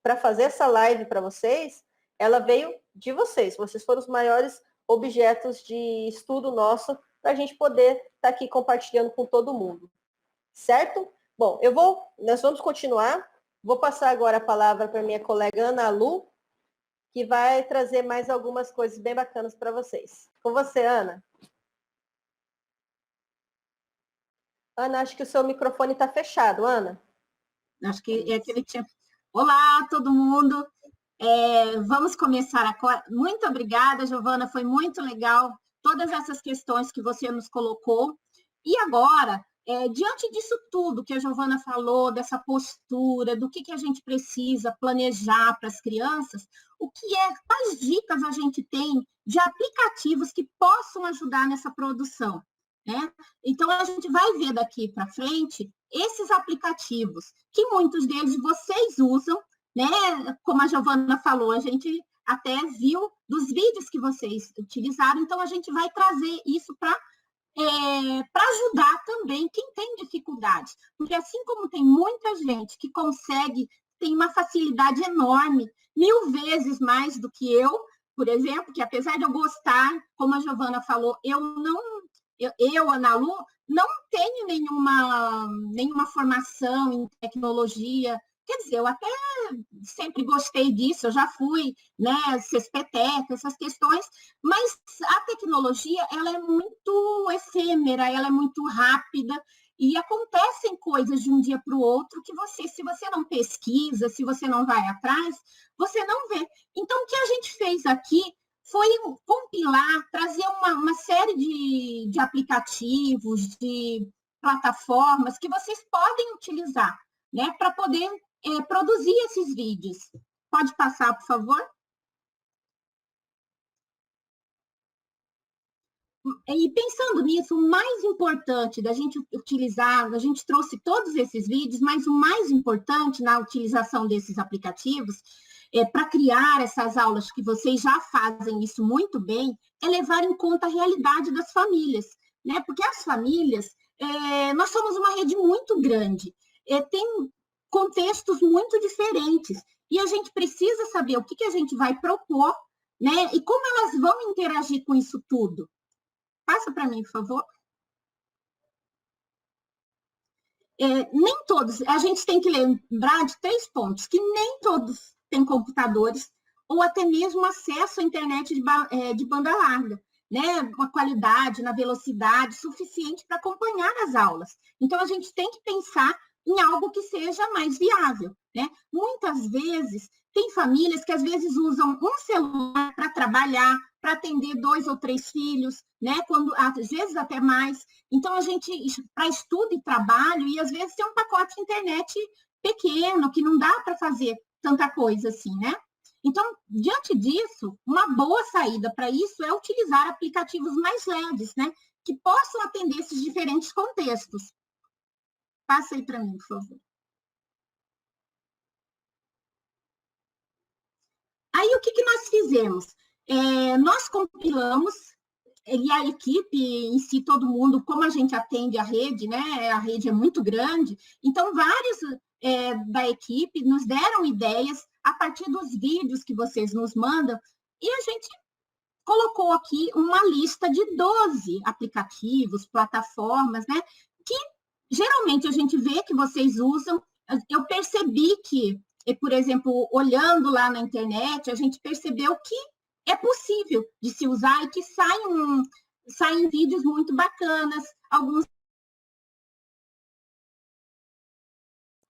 para fazer essa live para vocês, ela veio de vocês. Vocês foram os maiores objetos de estudo nosso para a gente poder estar aqui compartilhando com todo mundo. Certo? Bom, nós vamos continuar. Vou passar agora a palavra para minha colega Ana Lu, que vai trazer mais algumas coisas bem bacanas para vocês. Com você, Ana. Ana, acho que o seu microfone está fechado, Ana. Acho que é que ele tinha... Olá, todo mundo. Vamos começar agora. Muito obrigada, Giovana, foi muito legal todas essas questões que você nos colocou. E agora, diante disso tudo que a Giovana falou, dessa postura, do que a gente precisa planejar para as crianças, quais dicas a gente tem de aplicativos que possam ajudar nessa produção, né? Então, a gente vai ver daqui para frente esses aplicativos, que muitos deles vocês usam, né? Como a Giovana falou, a gente até viu dos vídeos que vocês utilizaram, então a gente vai trazer isso para ajudar também quem tem dificuldade. Porque assim como tem muita gente que consegue, tem uma facilidade enorme, 1000 vezes mais do que eu, por exemplo, que apesar de eu gostar, como a Giovana falou, Ana Lu, não tenho nenhuma formação em tecnologia. Quer dizer, eu até sempre gostei disso, eu já fui, né, CESPTEC, essas questões, mas a tecnologia, ela é muito efêmera, ela é muito rápida, e acontecem coisas de um dia para o outro que se você não pesquisa, se você não vai atrás, você não vê. Então, o que a gente fez aqui foi compilar, trazer uma série de aplicativos, de plataformas que vocês podem utilizar, né, para poder produzir esses vídeos. Pode passar, por favor? E pensando nisso, o mais importante da gente utilizar, a gente trouxe todos esses vídeos, mas o mais importante na utilização desses aplicativos, para criar essas aulas, que vocês já fazem isso muito bem, é levar em conta a realidade das famílias, né? Porque as famílias, nós somos uma rede muito grande, tem contextos muito diferentes, e a gente precisa saber o que a gente vai propor, né? E como elas vão interagir com isso tudo. Passa para mim, por favor. Nem todos, a gente tem que lembrar de 3 pontos, que nem todos têm computadores ou até mesmo acesso à internet de banda larga, né? Uma qualidade, na velocidade suficiente para acompanhar as aulas. Então, a gente tem que pensar em algo que seja mais viável, né? Muitas vezes, tem famílias que às vezes usam um celular para trabalhar, para atender 2 ou 3 filhos, né? Às vezes até mais. Então, a gente, para estudo e trabalho, e às vezes tem um pacote de internet pequeno, que não dá para fazer tanta coisa assim, né? Então, diante disso, uma boa saída para isso é utilizar aplicativos mais leves, né? Que possam atender esses diferentes contextos. Passa aí para mim, por favor. Aí, o que nós fizemos? Nós compilamos, e a equipe em si, todo mundo, como a gente atende a rede, né? A rede é muito grande, então vários da equipe nos deram ideias a partir dos vídeos que vocês nos mandam, e a gente colocou aqui uma lista de 12 aplicativos, plataformas, né? Que geralmente a gente vê que vocês usam. Eu percebi que, por exemplo, olhando lá na internet, a gente percebeu que é possível de se usar e que saem vídeos muito bacanas, alguns.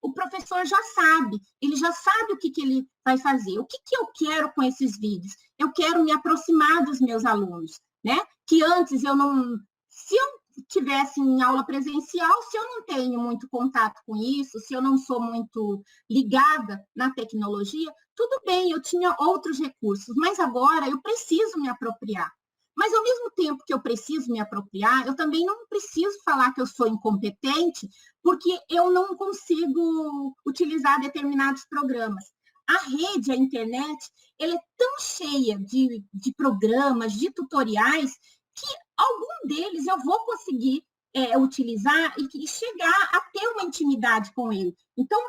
O professor já sabe, ele já sabe o que ele vai fazer. O que eu quero com esses vídeos? Eu quero me aproximar dos meus alunos, né? Que antes se eu tivesse em aula presencial, se eu não tenho muito contato com isso, se eu não sou muito ligada na tecnologia, tudo bem, eu tinha outros recursos, mas agora eu preciso me apropriar. Mas, ao mesmo tempo que eu preciso me apropriar, eu também não preciso falar que eu sou incompetente, porque eu não consigo utilizar determinados programas. a rede, a internet, ela é tão cheia de programas, de tutoriais, que algum deles eu vou conseguir utilizar e chegar a ter uma intimidade com ele. Então,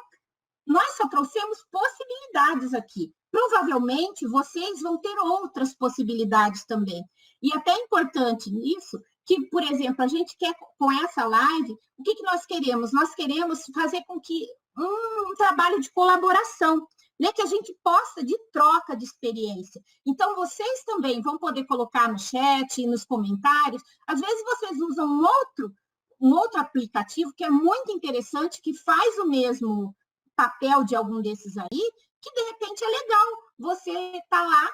nós só trouxemos possibilidades aqui. Provavelmente, vocês vão ter outras possibilidades também. E até é importante nisso, que, por exemplo, a gente quer, com essa live, o que nós queremos? Nós queremos fazer com que um trabalho de colaboração, né, que a gente possa de troca de experiência. Então, vocês também vão poder colocar no chat e nos comentários. Às vezes, vocês usam um outro aplicativo que é muito interessante, que faz o mesmo papel de algum desses aí, que de repente é legal você estar lá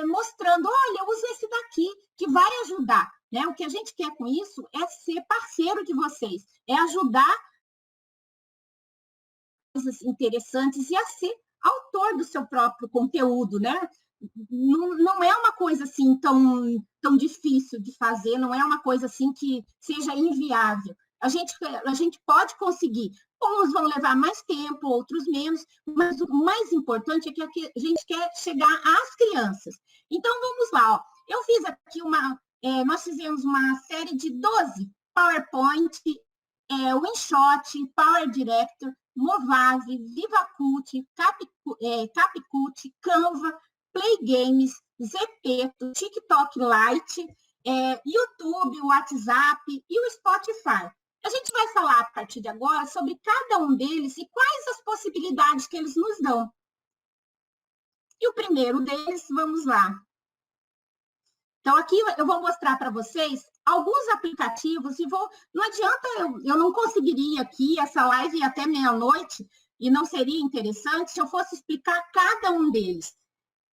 mostrando, olha, eu uso esse daqui, que vai ajudar. Né? O que a gente quer com isso é ser parceiro de vocês, é ajudar coisas interessantes e a ser autor do seu próprio conteúdo, né? Não é uma coisa assim tão difícil de fazer, não é uma coisa assim que seja inviável. A gente pode conseguir. Uns vão levar mais tempo, outros menos, mas o mais importante é que a gente quer chegar às crianças. Então, vamos lá. Ó. Eu fiz aqui nós fizemos uma série de 12 PowerPoint, OneShot, Power Director, Movave, VivaCult, Capcut, Canva, Play Games, Zepeto, TikTok Lite, YouTube, WhatsApp e o Spotify. A gente vai falar a partir de agora sobre cada um deles e quais as possibilidades que eles nos dão. E o primeiro deles, vamos lá. Então, aqui eu vou mostrar para vocês alguns aplicativos e não adianta, eu não conseguiria aqui essa live até meia-noite e não seria interessante se eu fosse explicar cada um deles.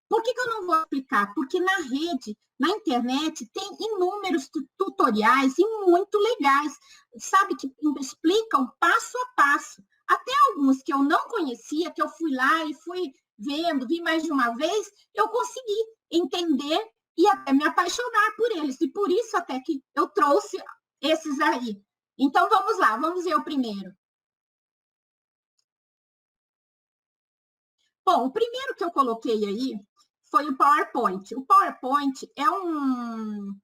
Por que eu não vou explicar? Porque na rede, na internet, tem inúmeros tutoriais e muito legais, sabe, que explicam passo a passo. Até alguns que eu não conhecia, que eu fui lá e fui vendo, vi mais de uma vez, eu consegui entender e até me apaixonar por eles. E por isso até que eu trouxe esses aí. Então, vamos lá, vamos ver o primeiro. Bom, o primeiro que eu coloquei aí foi o PowerPoint. O PowerPoint é um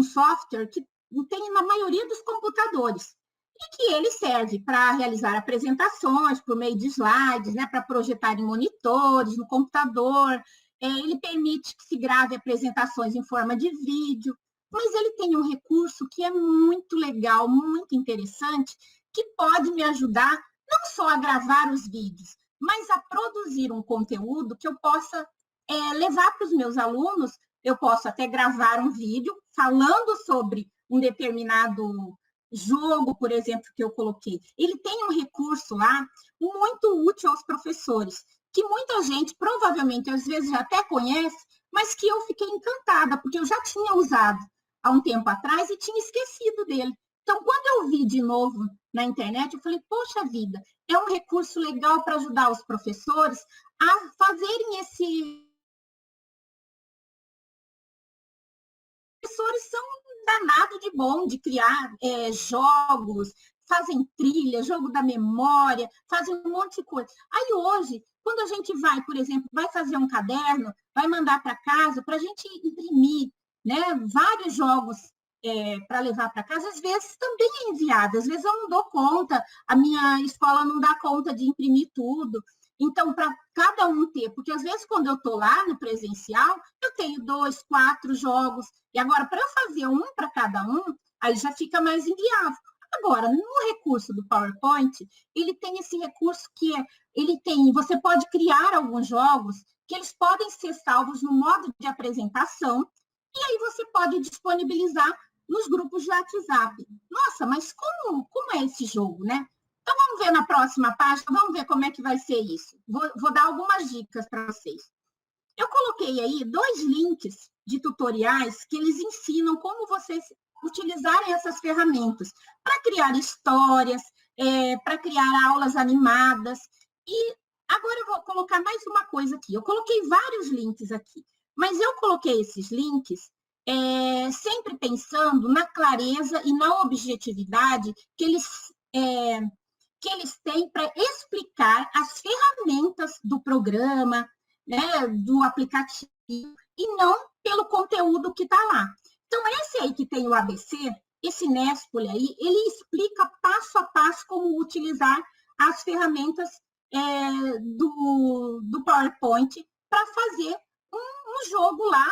software que tem na maioria dos computadores e que ele serve para realizar apresentações por meio de slides, né, para projetar em monitores, no computador. Ele permite que se grave apresentações em forma de vídeo, mas ele tem um recurso que é muito legal, muito interessante, que pode me ajudar não só a gravar os vídeos, mas a produzir um conteúdo que eu possa levar para os meus alunos. Eu posso até gravar um vídeo falando sobre um determinado jogo, por exemplo, que eu coloquei. Ele tem um recurso lá muito útil aos professores, que muita gente, provavelmente, às vezes já até conhece, mas que eu fiquei encantada, porque eu já tinha usado há um tempo atrás e tinha esquecido dele. Então, quando eu vi de novo na internet, eu falei, poxa vida, é um recurso legal para ajudar os professores a fazerem esse... Os professores são danados de bom, de criar jogos, fazem trilha, jogo da memória, fazem um monte de coisa. Aí hoje, quando a gente vai, por exemplo, vai fazer um caderno, vai mandar para casa, para a gente imprimir, né, vários jogos para levar para casa, às vezes também é enviado, às vezes eu não dou conta, a minha escola não dá conta de imprimir tudo. Então, para cada um ter, porque às vezes quando eu estou lá no presencial, eu tenho 2, 4 jogos, e agora para eu fazer um para cada um, aí já fica mais inviável. Agora, no recurso do PowerPoint, ele tem esse recurso que você pode criar alguns jogos que eles podem ser salvos no modo de apresentação, e aí você pode disponibilizar nos grupos de WhatsApp. Nossa, mas como é esse jogo, né? Então, vamos ver na próxima página, vamos ver como é que vai ser isso. Vou dar algumas dicas para vocês. Eu coloquei aí 2 links de tutoriais que eles ensinam como vocês utilizarem essas ferramentas para criar histórias, para criar aulas animadas. E agora eu vou colocar mais uma coisa aqui. Eu coloquei vários links aqui, mas eu coloquei esses links sempre pensando na clareza e na objetividade que eles que eles têm para explicar as ferramentas do programa, né, do aplicativo, e não pelo conteúdo que está lá. Então, esse aí que tem o ABC, esse Nespoli aí, ele explica passo a passo como utilizar as ferramentas do PowerPoint para fazer um jogo lá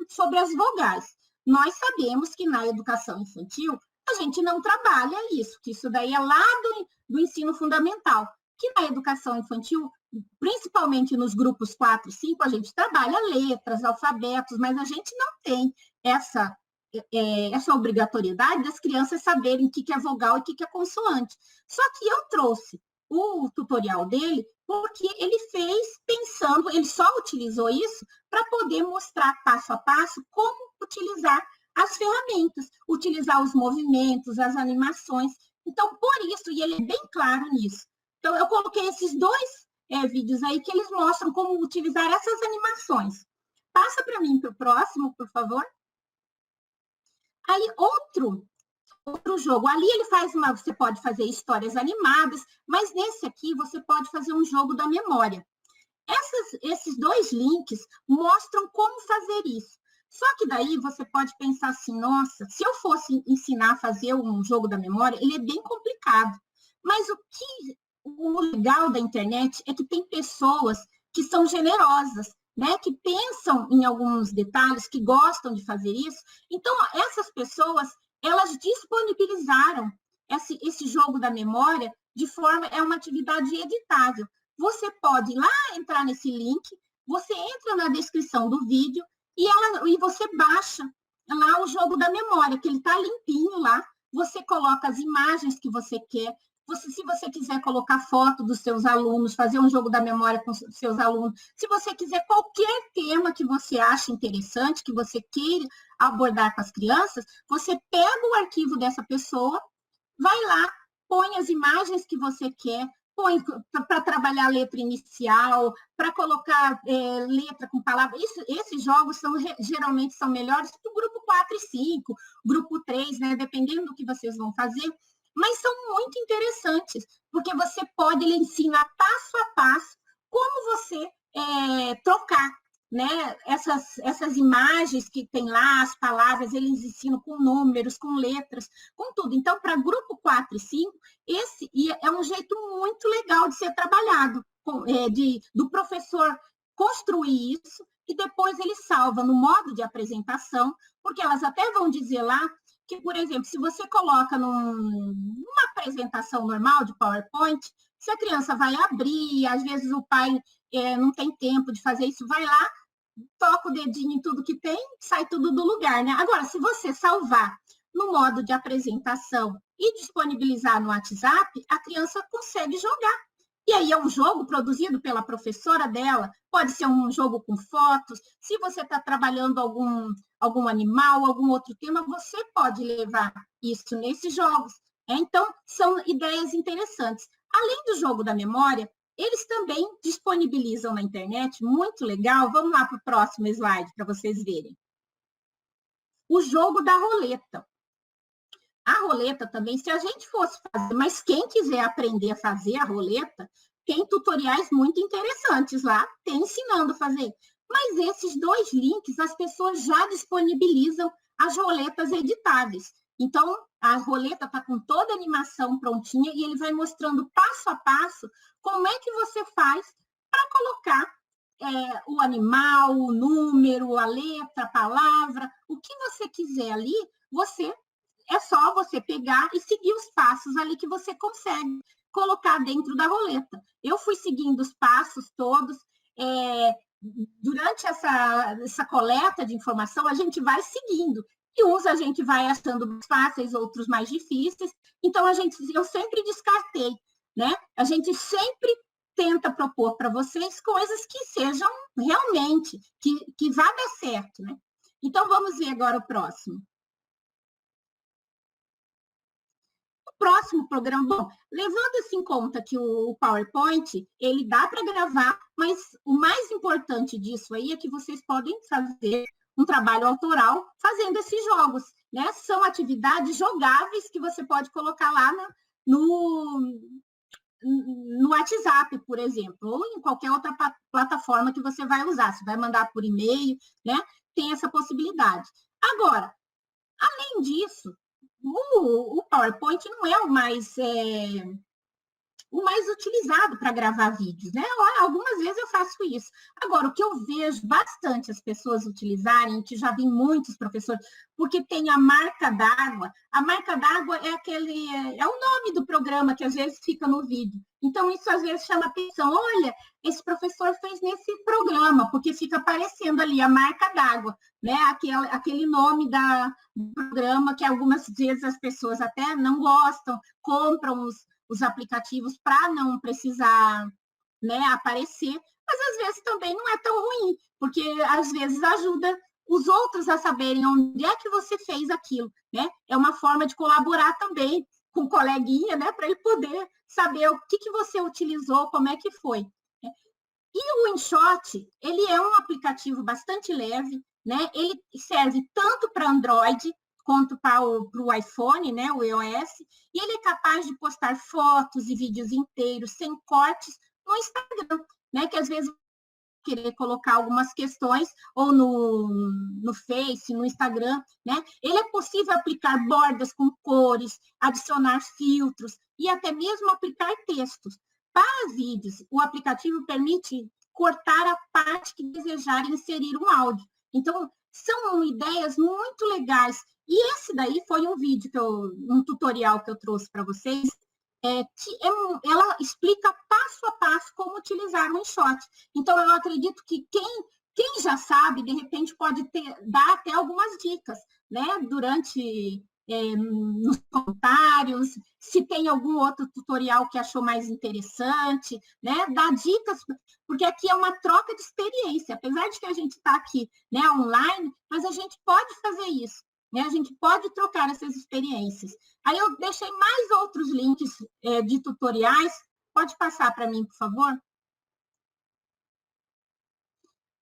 sobre as vogais. Nós sabemos que na educação infantil a gente não trabalha isso, que isso daí é lá do ensino fundamental, que na educação infantil, principalmente nos grupos 4 e 5, a gente trabalha letras, alfabetos, mas a gente não tem essa obrigatoriedade das crianças saberem o que é vogal e o que é consoante. Só que eu trouxe o tutorial dele porque ele fez pensando, ele só utilizou isso para poder mostrar passo a passo como utilizar as ferramentas, utilizar os movimentos, as animações. Então, por isso, e ele é bem claro nisso. Então, eu coloquei esses dois vídeos aí que eles mostram como utilizar essas animações. Passa para mim para o próximo, por favor. Aí, outro jogo. Ali ele faz você pode fazer histórias animadas, mas nesse aqui você pode fazer um jogo da memória. Esses dois links mostram como fazer isso. Só que daí você pode pensar assim, nossa, se eu fosse ensinar a fazer um jogo da memória, ele é bem complicado. Mas o legal da internet é que tem pessoas que são generosas, né, que pensam em alguns detalhes, que gostam de fazer isso. Então, essas pessoas, elas disponibilizaram esse jogo da memória de forma, é uma atividade editável. Você pode ir lá, entrar nesse link, você entra na descrição do vídeo e você baixa lá o jogo da memória, que ele está limpinho lá, você coloca as imagens que você quer, se você quiser colocar foto dos seus alunos, fazer um jogo da memória com seus alunos, se você quiser qualquer tema que você acha interessante, que você queira abordar com as crianças, você pega o arquivo dessa pessoa, vai lá, põe as imagens que você quer, põe para trabalhar a letra inicial, para colocar letra com palavra. Esses jogos geralmente são melhores para o grupo 4 e 5, grupo 3, né? Dependendo do que vocês vão fazer, mas são muito interessantes, porque ele ensina passo a passo como você trocar, né? Essas imagens que tem lá, as palavras, eles ensinam com números, com letras, com tudo. Então, para grupo 4 e 5, esse é um jeito muito legal de ser trabalhado, do professor construir isso, e depois ele salva no modo de apresentação, porque elas até vão dizer lá que, por exemplo, se você coloca numa apresentação normal de PowerPoint, se a criança vai abrir, às vezes o pai não tem tempo de fazer isso, vai lá, toca o dedinho em tudo que tem, sai tudo do lugar, né? Agora, se você salvar no modo de apresentação e disponibilizar no WhatsApp, a criança consegue jogar. E aí é um jogo produzido pela professora dela, pode ser um jogo com fotos. Se você está trabalhando algum animal, algum outro tema, você pode levar isso nesses jogos. Então, são ideias interessantes. Além do jogo da memória, eles também disponibilizam na internet, muito legal. Vamos lá para o próximo slide, para vocês verem. O jogo da roleta. A roleta também, se a gente fosse fazer, mas quem quiser aprender a fazer a roleta, tem tutoriais muito interessantes lá, tem ensinando a fazer. Mas esses dois links, as pessoas já disponibilizam as roletas editáveis. Então, a roleta está com toda a animação prontinha e ele vai mostrando passo a passo como é que você faz para colocar o animal, o número, a letra, a palavra, o que você quiser ali, é só você pegar e seguir os passos ali que você consegue colocar dentro da roleta. Eu fui seguindo os passos todos. Durante essa coleta de informação, a gente vai seguindo. E uns a gente vai achando mais fáceis, outros mais difíceis. Então, eu sempre descartei, né? A gente sempre tenta propor para vocês coisas que sejam realmente, que vá dar certo, né? Então, vamos ver agora o próximo. Próximo programa, bom, levando-se em conta que o PowerPoint, ele dá para gravar, mas o mais importante disso aí é que vocês podem fazer um trabalho autoral fazendo esses jogos, né? São atividades jogáveis que você pode colocar lá no WhatsApp, por exemplo, ou em qualquer outra plataforma que você vai usar. Você vai mandar por e-mail, né? Tem essa possibilidade. Agora, além disso, o PowerPoint não é o mais utilizado para gravar vídeos, né? Algumas vezes eu faço isso. Agora, o que eu vejo bastante as pessoas utilizarem, que já vi muitos professores, porque tem a marca d'água. A marca d'água é o nome do programa que às vezes fica no vídeo. Então, isso às vezes chama atenção. Olha, esse professor fez nesse programa, porque fica aparecendo ali a marca d'água, né? Aquele nome do programa que algumas vezes as pessoas até não gostam, compram os aplicativos para não precisar, né, aparecer, mas às vezes também não é tão ruim, porque às vezes ajuda os outros a saberem onde é que você fez aquilo, né? É uma forma de colaborar também com o coleguinha, né, para ele poder saber o que você utilizou, como é que foi. E o InShot, ele é um aplicativo bastante leve, né? Ele serve tanto para Android quanto para o iPhone, né, o iOS, e ele é capaz de postar fotos e vídeos inteiros, sem cortes, no Instagram, né, que às vezes querer colocar algumas questões, ou no Face, no Instagram, né? Ele é possível aplicar bordas com cores, adicionar filtros e até mesmo aplicar textos. Para vídeos, o aplicativo permite cortar a parte que desejar e inserir um áudio. Então, são ideias muito legais. E esse daí foi um vídeo, um tutorial que eu trouxe para vocês, ela explica passo a passo como utilizar o InShot. Então, eu acredito que quem já sabe, de repente, pode dar até algumas dicas, né? Nos comentários, se tem algum outro tutorial que achou mais interessante, né? Dá dicas, porque aqui é uma troca de experiência. Apesar de que a gente está aqui, né, online, mas a gente pode fazer isso. Né? A gente pode trocar essas experiências. Aí eu deixei mais outros links de tutoriais. Pode passar para mim, por favor?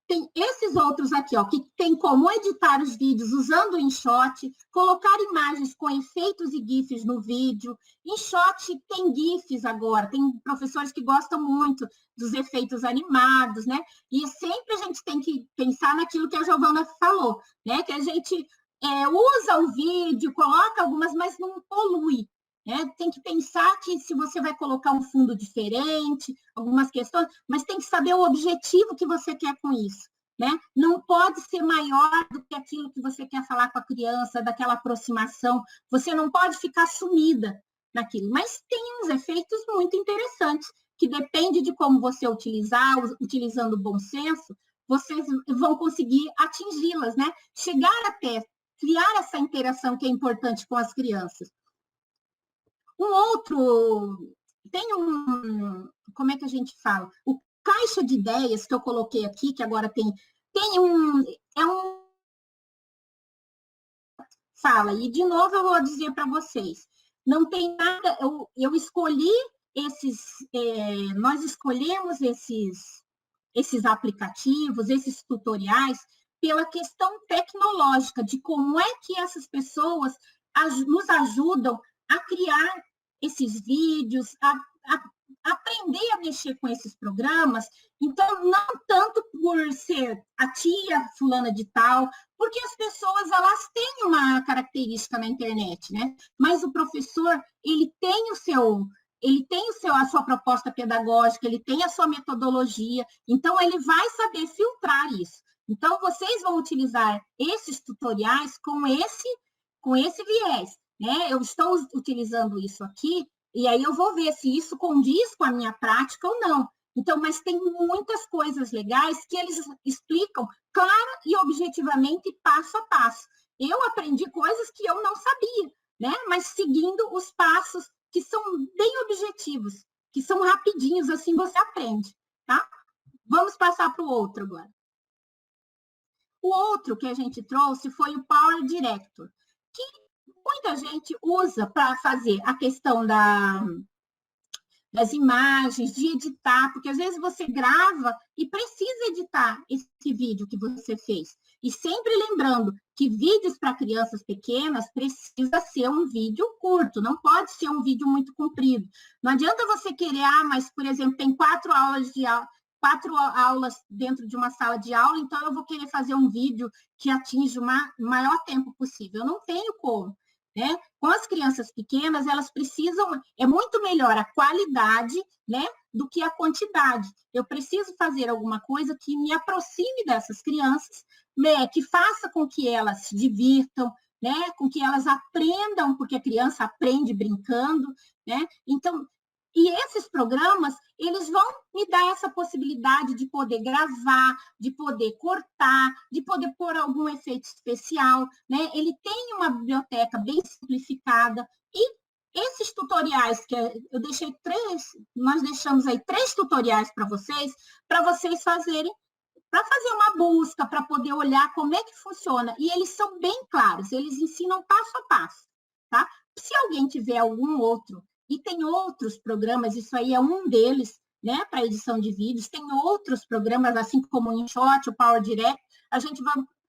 Tem esses outros aqui, ó, que tem como editar os vídeos usando o InShot, colocar imagens com efeitos e GIFs no vídeo. InShot tem GIFs agora, tem professores que gostam muito dos efeitos animados, né? E sempre a gente tem que pensar naquilo que a Giovana falou, né? Que a gente usa o vídeo, coloca algumas, mas não polui. Né? Tem que pensar que se você vai colocar um fundo diferente, algumas questões, mas tem que saber o objetivo que você quer com isso. Né? Não pode ser maior do que aquilo que você quer falar com a criança, daquela aproximação. Você não pode ficar sumida naquilo. Mas tem uns efeitos muito interessantes, que depende de como você utilizar, utilizando o bom senso, vocês vão conseguir atingi-las, né? Chegar até criar essa interação que é importante com as crianças. Um outro, como é que a gente fala? O caixa de ideias que eu coloquei aqui, que agora fala, e de novo eu vou dizer para vocês, não tem nada, eu escolhi nós escolhemos esses aplicativos, esses tutoriais, pela questão tecnológica, de como é que essas pessoas nos ajudam a criar esses vídeos, a aprender a mexer com esses programas. Então, não tanto por ser a tia fulana de tal, porque as pessoas, elas têm uma característica na internet, né? Mas o professor, ele tem a sua proposta pedagógica, ele tem a sua metodologia, então ele vai saber filtrar isso. Então, vocês vão utilizar esses tutoriais com esse viés, né? Eu estou utilizando isso aqui, e aí eu vou ver se isso condiz com a minha prática ou não. Então, mas tem muitas coisas legais que eles explicam clara e objetivamente, passo a passo. Eu aprendi coisas que eu não sabia, né? Mas seguindo os passos que são bem objetivos, que são rapidinhos, assim você aprende, tá? Vamos passar para o outro agora. O outro que a gente trouxe foi o Power Director, que muita gente usa para fazer a questão das imagens, de editar, porque às vezes você grava e precisa editar esse vídeo que você fez. E sempre lembrando que vídeos para crianças pequenas precisa ser um vídeo curto, não pode ser um vídeo muito comprido. Não adianta você querer, mas, por exemplo, tem 4 aulas dentro de uma sala de aula, então eu vou querer fazer um vídeo que atinja o maior tempo possível. Eu não tenho como, né? Com as crianças pequenas, elas precisam, é muito melhor a qualidade, né, do que a quantidade. Eu preciso fazer alguma coisa que me aproxime dessas crianças, né, que faça com que elas se divirtam, né, com que elas aprendam, porque a criança aprende brincando, né? Então, e esses programas, eles vão me dar essa possibilidade de poder gravar, de poder cortar, de poder pôr algum efeito especial, né? Ele tem uma biblioteca bem simplificada e esses tutoriais, que eu deixei 3, nós deixamos aí 3 tutoriais para vocês fazerem, para fazer uma busca, para poder olhar como é que funciona. E eles são bem claros, eles ensinam passo a passo, tá? Se alguém tiver algum outro, e tem outros programas, isso aí é um deles, né, para edição de vídeos, tem outros programas, assim como o InShot, o Power Direct,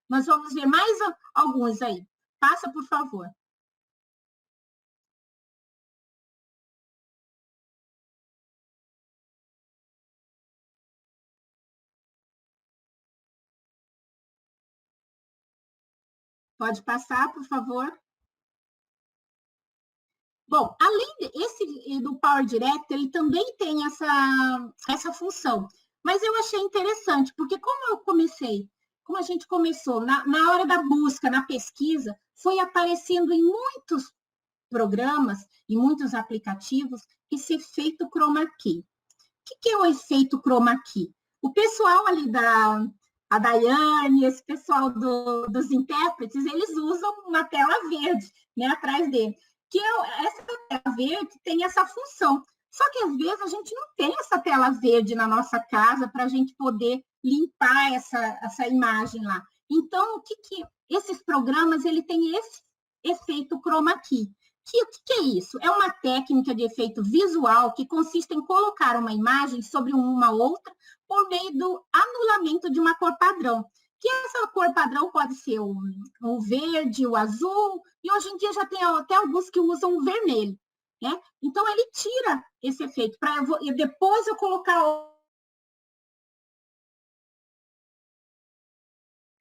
nós vamos ver mais alguns aí. Passa, por favor. Pode passar, por favor. Bom, além desse do Power Direct, ele também tem essa função. Mas eu achei interessante, porque como a gente começou, na hora da busca, na pesquisa, foi aparecendo em muitos programas, em muitos aplicativos, esse efeito chroma key. O que é o efeito chroma key? O pessoal ali a Daiane, esse pessoal dos intérpretes, eles usam uma tela verde, né, atrás dele. Essa tela verde tem essa função. Só que, às vezes, a gente não tem essa tela verde na nossa casa para a gente poder limpar essa imagem lá. Então, o que esses programas, ele tem esse efeito chroma key. O que é isso? É uma técnica de efeito visual que consiste em colocar uma imagem sobre uma outra por meio do anulamento de uma cor padrão. Que essa cor padrão pode ser o verde, o azul, e hoje em dia já tem até alguns que usam o vermelho, né? Então, ele tira esse efeito, para depois eu colocar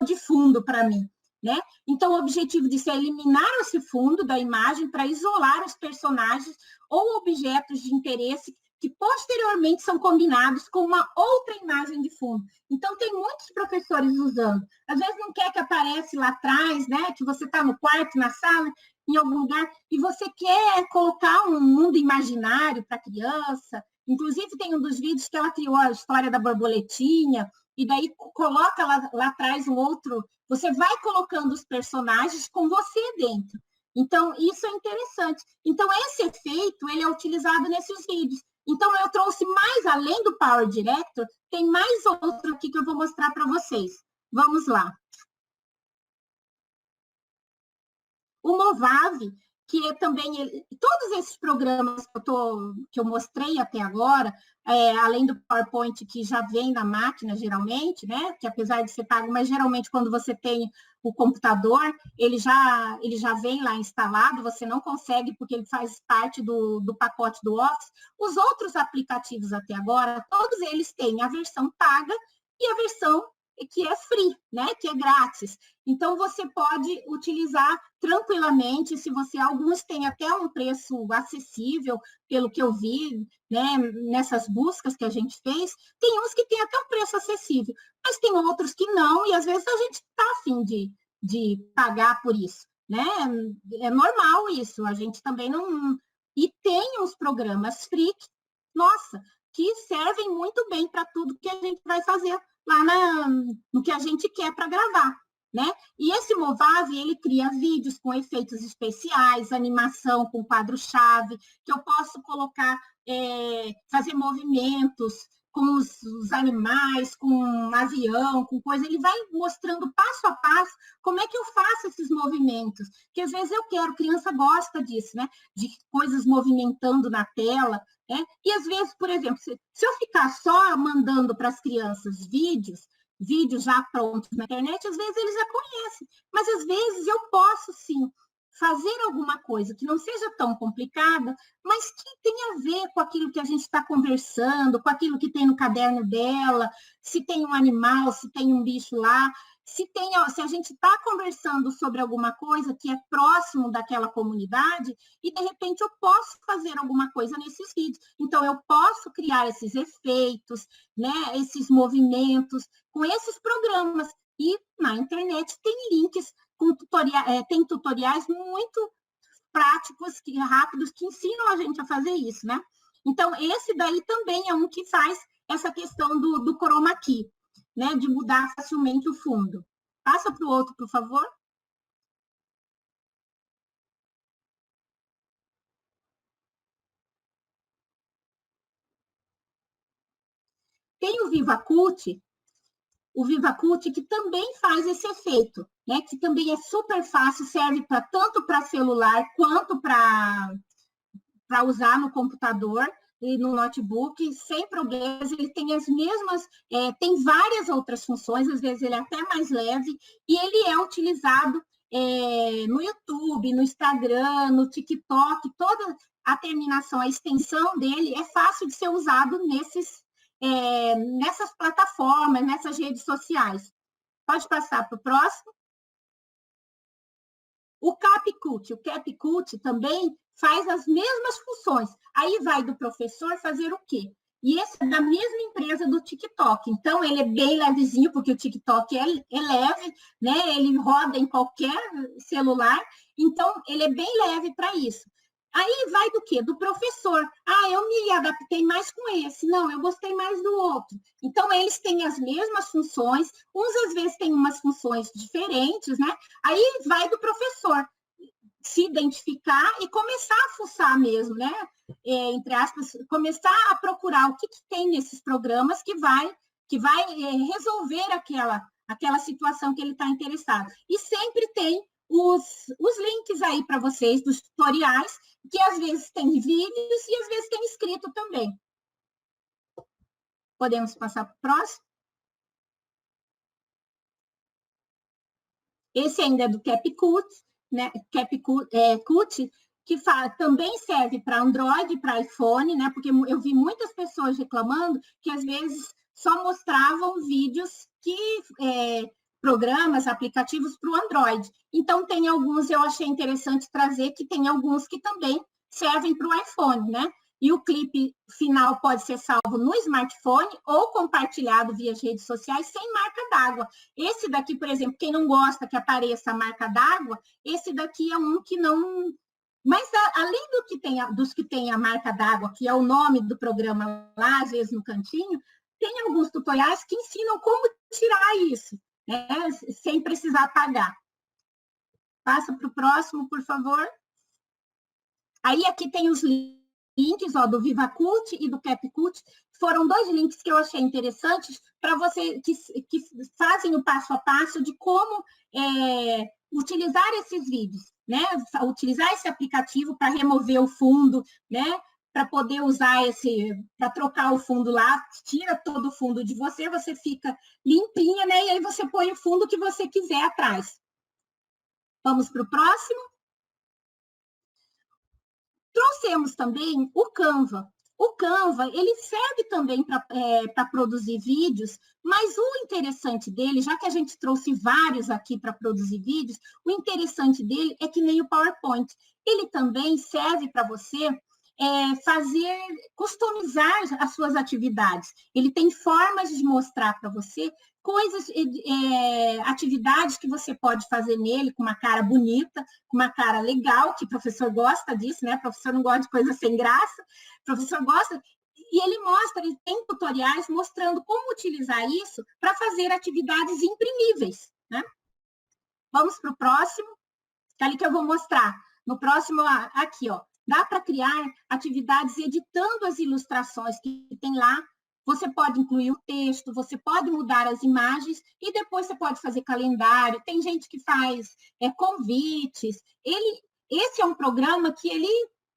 de fundo para mim, né? Então, o objetivo disso é eliminar esse fundo da imagem para isolar os personagens ou objetos de interesse que posteriormente são combinados com uma outra imagem de fundo. Então, tem muitos professores usando. Às vezes não quer que apareça lá atrás, né? Que você está no quarto, na sala, em algum lugar, e você quer colocar um mundo imaginário para a criança. Inclusive, tem um dos vídeos que ela criou a história da borboletinha, e daí coloca lá atrás um outro... Você vai colocando os personagens com você dentro. Então, isso é interessante. Então, esse efeito, ele é utilizado nesses vídeos. Então, eu trouxe mais, além do Power Director, tem mais outro aqui que eu vou mostrar para vocês. Vamos lá. O Movavi, que é também... Todos esses programas que eu mostrei até agora, além do PowerPoint, que já vem na máquina, geralmente, né? Que apesar de ser pago, mas geralmente quando você tem o computador, ele já vem lá instalado, você não consegue, porque ele faz parte do pacote do Office. Os outros aplicativos até agora, todos eles têm a versão paga e a versão que é free, né? Que é grátis. Então, você pode utilizar tranquilamente, alguns têm até um preço acessível, pelo que eu vi, né, nessas buscas que a gente fez, tem uns que têm até um preço acessível, mas tem outros que não, e às vezes a gente está afim de pagar por isso, né? É normal isso, a gente também não... E tem uns programas free, nossa, que servem muito bem para tudo que a gente vai fazer lá no que a gente quer para gravar, né? E esse Movavi, ele cria vídeos com efeitos especiais, animação com quadro-chave, que eu posso colocar, fazer movimentos com os animais, com um avião, com coisa. Ele vai mostrando passo a passo como é que eu faço esses movimentos. Que às vezes criança gosta disso, né? De coisas movimentando na tela, né? E às vezes, por exemplo, se eu ficar só mandando para as crianças vídeos, vídeos já prontos na internet, às vezes eles já conhecem, mas às vezes eu posso, sim, fazer alguma coisa que não seja tão complicada, mas que tenha a ver com aquilo que a gente está conversando, com aquilo que tem no caderno dela, se tem um animal, se tem um bicho lá, se a gente está conversando sobre alguma coisa que é próximo daquela comunidade, e de repente eu posso fazer alguma coisa nesses vídeos. Então, eu posso criar esses efeitos, né, esses movimentos com esses programas. E na internet tem links com tem tutoriais muito práticos, rápidos, que ensinam a gente a fazer isso, né? Então, esse daí também é um que faz essa questão do chroma key, né? De mudar facilmente o fundo. Passa para o outro, por favor. Tem o VivaCult, que também faz esse efeito, né? Que também é super fácil, serve tanto para celular quanto para usar no computador e no notebook, sem problemas. Ele tem as mesmas, tem várias outras funções, às vezes ele é até mais leve, e ele é utilizado no YouTube, no Instagram, no TikTok, toda a terminação, a extensão dele é fácil de ser usado nessas plataformas, nessas redes sociais. Pode passar para o próximo. O CapCut também faz as mesmas funções. Aí vai do professor fazer o quê? E esse é da mesma empresa do TikTok. Então, ele é bem levezinho, porque o TikTok é leve, né? Ele roda em qualquer celular. Então, ele é bem leve para isso. Aí vai do quê? Do professor. Ah, eu me adaptei mais com esse. Não, eu gostei mais do outro. Então, eles têm as mesmas funções. Uns, às vezes, têm umas funções diferentes, né? Aí vai do professor se identificar e começar a fuçar mesmo, né? Entre aspas, começar a procurar o que tem nesses programas que vai resolver aquela situação que ele está interessado. E sempre tem os links aí para vocês, dos tutoriais, que às vezes tem vídeos e às vezes tem escrito também. Podemos passar para o próximo? Esse ainda é do CapCut, né? CapCut, que também serve para Android, para iPhone, né? Porque eu vi muitas pessoas reclamando que às vezes só mostravam vídeos programas, aplicativos para o Android. Então, tem alguns, eu achei interessante trazer, que tem alguns que também servem para o iPhone, né? E o clipe final pode ser salvo no smartphone ou compartilhado via redes sociais sem marca d'água. Esse daqui, por exemplo, quem não gosta que apareça a marca d'água, esse daqui é um que não... Mas, além dos que tem a marca d'água, que é o nome do programa lá, às vezes no cantinho, tem alguns tutoriais que ensinam como tirar isso, né, sem precisar apagar. Passa para o próximo, por favor. Aí, aqui tem os links do VivaCult e do CapCut. Foram 2 links que eu achei interessantes para você que fazem o passo a passo de como utilizar esses vídeos, né? Utilizar esse aplicativo para remover o fundo, né? Para poder usar para trocar o fundo lá, tira todo o fundo de você, você fica limpinha, né? E aí você põe o fundo que você quiser atrás. Vamos para o próximo. Trouxemos também o Canva. O Canva, ele serve também para produzir vídeos, mas o interessante dele, já que a gente trouxe vários aqui para produzir vídeos, o interessante dele é que nem o PowerPoint. Ele também serve para você customizar as suas atividades. Ele tem formas de mostrar para você coisas, atividades que você pode fazer nele com uma cara bonita, com uma cara legal, que o professor gosta disso, né? O professor não gosta de coisa sem graça, o professor gosta, e ele tem tutoriais mostrando como utilizar isso para fazer atividades imprimíveis, né? Vamos para o próximo, que é ali que eu vou mostrar. No próximo, aqui, ó. Dá para criar atividades editando as ilustrações que tem lá. Você pode incluir o texto, você pode mudar as imagens e depois você pode fazer calendário. Tem gente que faz convites. Esse é um programa que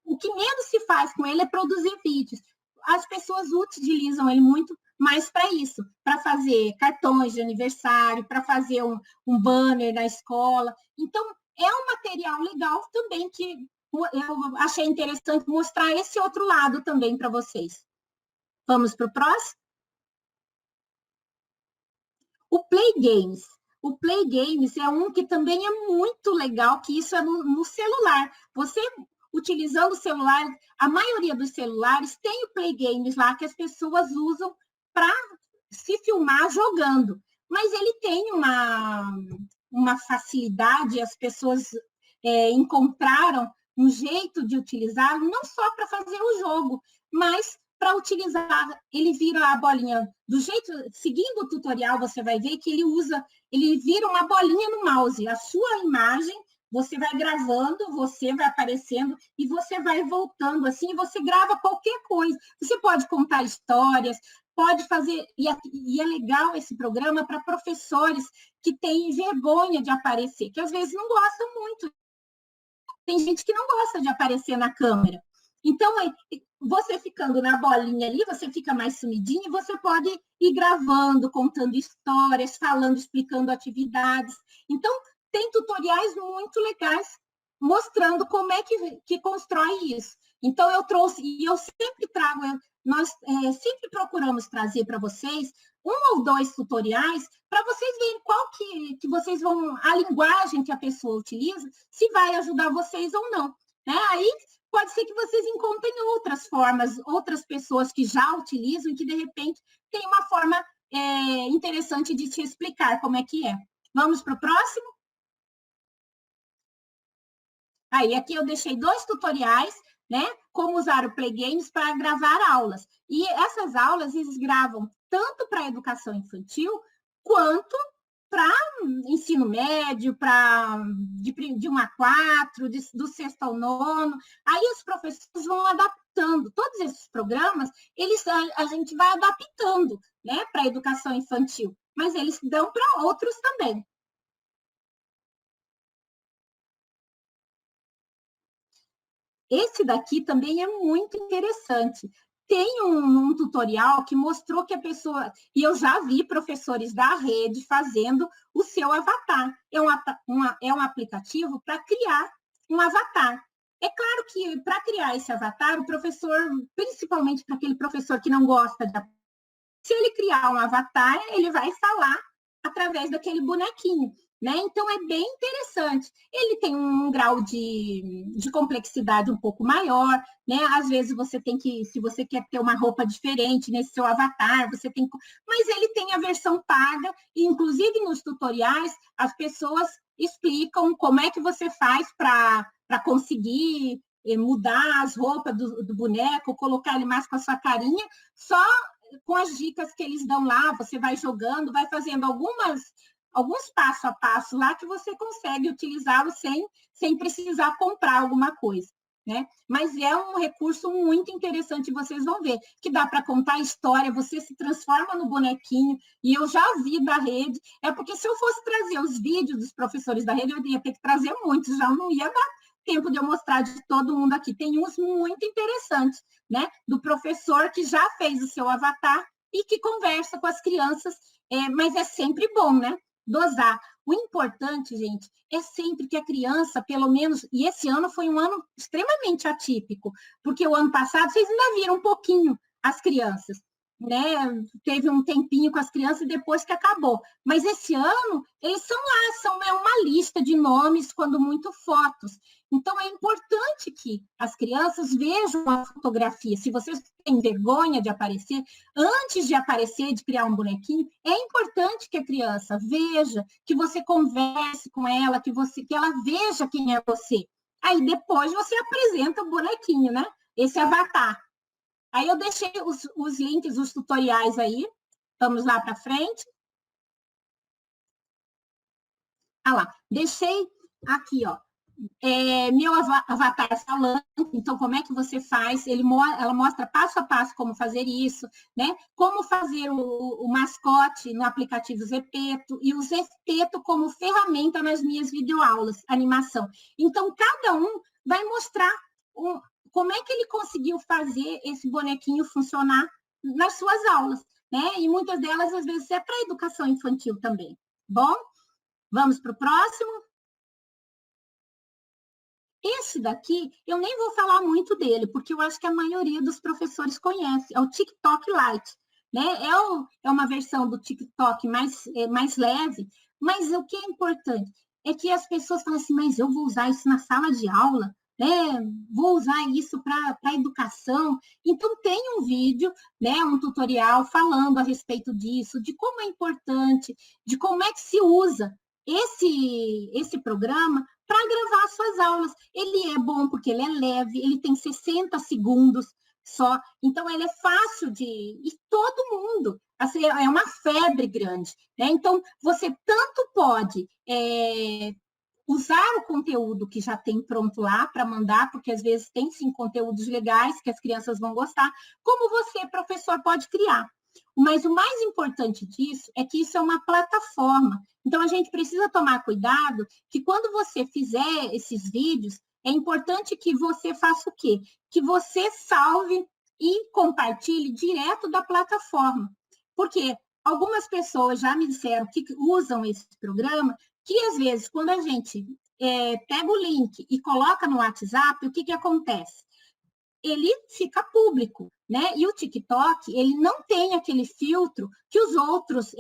o que menos se faz com ele é produzir vídeos. As pessoas utilizam ele muito mas para isso, para fazer cartões de aniversário, para fazer um banner na escola. Então, é um material legal também que eu achei interessante mostrar esse outro lado também para vocês. Vamos para o próximo? O Play Games. O Play Games é um que também é muito legal, que isso é no celular. Você, utilizando o celular, a maioria dos celulares tem o Play Games lá, que as pessoas usam para se filmar jogando. Mas ele tem uma facilidade, as pessoas encontraram um jeito de utilizá-lo, não só para fazer o jogo, mas para utilizar, ele vira a bolinha do jeito, seguindo o tutorial, você vai ver que ele vira uma bolinha no mouse, a sua imagem, você vai gravando, você vai aparecendo e você vai voltando assim, e você grava qualquer coisa. Você pode contar histórias, pode fazer, e é legal esse programa para professores que têm vergonha de aparecer, que às vezes não gostam muito. Tem gente que não gosta de aparecer na câmera. Então, você ficando na bolinha ali, você fica mais sumidinho e você pode ir gravando, contando histórias, falando, explicando atividades. Então, tem tutoriais muito legais mostrando como é que constrói isso. Então, eu trouxe, e eu sempre trago, nós sempre procuramos trazer para vocês 1 ou 2 tutoriais para vocês verem qual que vocês vão, a linguagem que a pessoa utiliza, se vai ajudar vocês ou não. Né? Aí, pode ser que vocês encontrem outras formas, outras pessoas que já utilizam e que, de repente, tem uma forma interessante de te explicar como é que é. Vamos para o próximo? Aí, aqui eu deixei 2 tutoriais, né? Como usar o Play Games para gravar aulas. E essas aulas, eles gravam tanto para a educação infantil, quanto para ensino médio, de 1 a 4, do 6º ao 9º. Aí os professores vão adaptando. Todos esses programas, a gente vai adaptando, né, para a educação infantil, mas eles dão para outros também. Esse daqui também é muito interessante. Tem um tutorial que mostrou que a pessoa... E eu já vi professores da rede fazendo o seu avatar. É um aplicativo para criar um avatar. É claro que, para criar esse avatar, o professor, principalmente para aquele professor que não gosta de... Se ele criar um avatar, ele vai falar através daquele bonequinho. Né? Então, é bem interessante. Ele tem um grau de complexidade um pouco maior, né? Às vezes você tem que, se você quer ter uma roupa diferente nesse seu avatar, você tem que... Mas ele tem a versão paga, e inclusive nos tutoriais, as pessoas explicam como é que você faz para conseguir mudar as roupas do boneco, colocar ele mais com a sua carinha, só com as dicas que eles dão lá, você vai jogando, vai fazendo alguns passo a passo lá que você consegue utilizá-lo sem precisar comprar alguma coisa, né? Mas é um recurso muito interessante, vocês vão ver, que dá para contar história, você se transforma no bonequinho, e eu já vi da rede, porque se eu fosse trazer os vídeos dos professores da rede, eu ia ter que trazer muitos, já não ia dar tempo de eu mostrar de todo mundo aqui. Tem uns muito interessantes, né? Do professor que já fez o seu avatar e que conversa com as crianças, mas é sempre bom, né? Dosar. O importante, gente, é sempre que a criança, pelo menos, e esse ano foi um ano extremamente atípico, porque o ano passado vocês ainda viram um pouquinho as crianças, né? Teve um tempinho com as crianças depois que acabou. Mas esse ano, eles são lá, é uma lista de nomes, quando muito fotos. Então, é importante que as crianças vejam a fotografia. Se vocês têm vergonha de aparecer, antes de aparecer, de criar um bonequinho, é importante que a criança veja, que você converse com ela, que ela veja quem é você. Aí, depois, você apresenta o bonequinho, né? Esse avatar. Aí, eu deixei os links, os tutoriais aí. Vamos lá para frente. Ah lá, deixei aqui, ó. Meu avatar falando, então como é que você faz? Ela mostra passo a passo como fazer isso, né? Como fazer o mascote no aplicativo Zepeto, e o Zepeto como ferramenta nas minhas videoaulas, animação. Então, cada um vai mostrar como é que ele conseguiu fazer esse bonequinho funcionar nas suas aulas. né? E muitas delas, às vezes, é para a educação infantil também. Bom, vamos para o próximo. Esse daqui, eu nem vou falar muito dele, porque eu acho que a maioria dos professores conhece, é o TikTok Lite, né? É uma versão do TikTok mais leve, mas o que é importante é que as pessoas falam assim, mas eu vou usar isso na sala de aula, né? Vou usar isso para a educação. Então, tem um vídeo, né? Um tutorial falando a respeito disso, de como é importante, de como é que se usa esse programa para gravar suas aulas. Ele é bom porque ele é leve, ele tem 60 segundos só, então ele é fácil de... E todo mundo, assim, é uma febre grande, né? Então, você tanto pode usar o conteúdo que já tem pronto lá para mandar, porque às vezes tem sim conteúdos legais que as crianças vão gostar, como você, professor, pode criar. Mas o mais importante disso é que isso é uma plataforma. Então, a gente precisa tomar cuidado que quando você fizer esses vídeos, é importante que você faça o quê? Que você salve e compartilhe direto da plataforma. Porque algumas pessoas já me disseram que usam esse programa, que às vezes, quando a gente pega o link e coloca no WhatsApp, o que acontece? Ele fica público, né? E o TikTok, ele não tem aquele filtro que os outros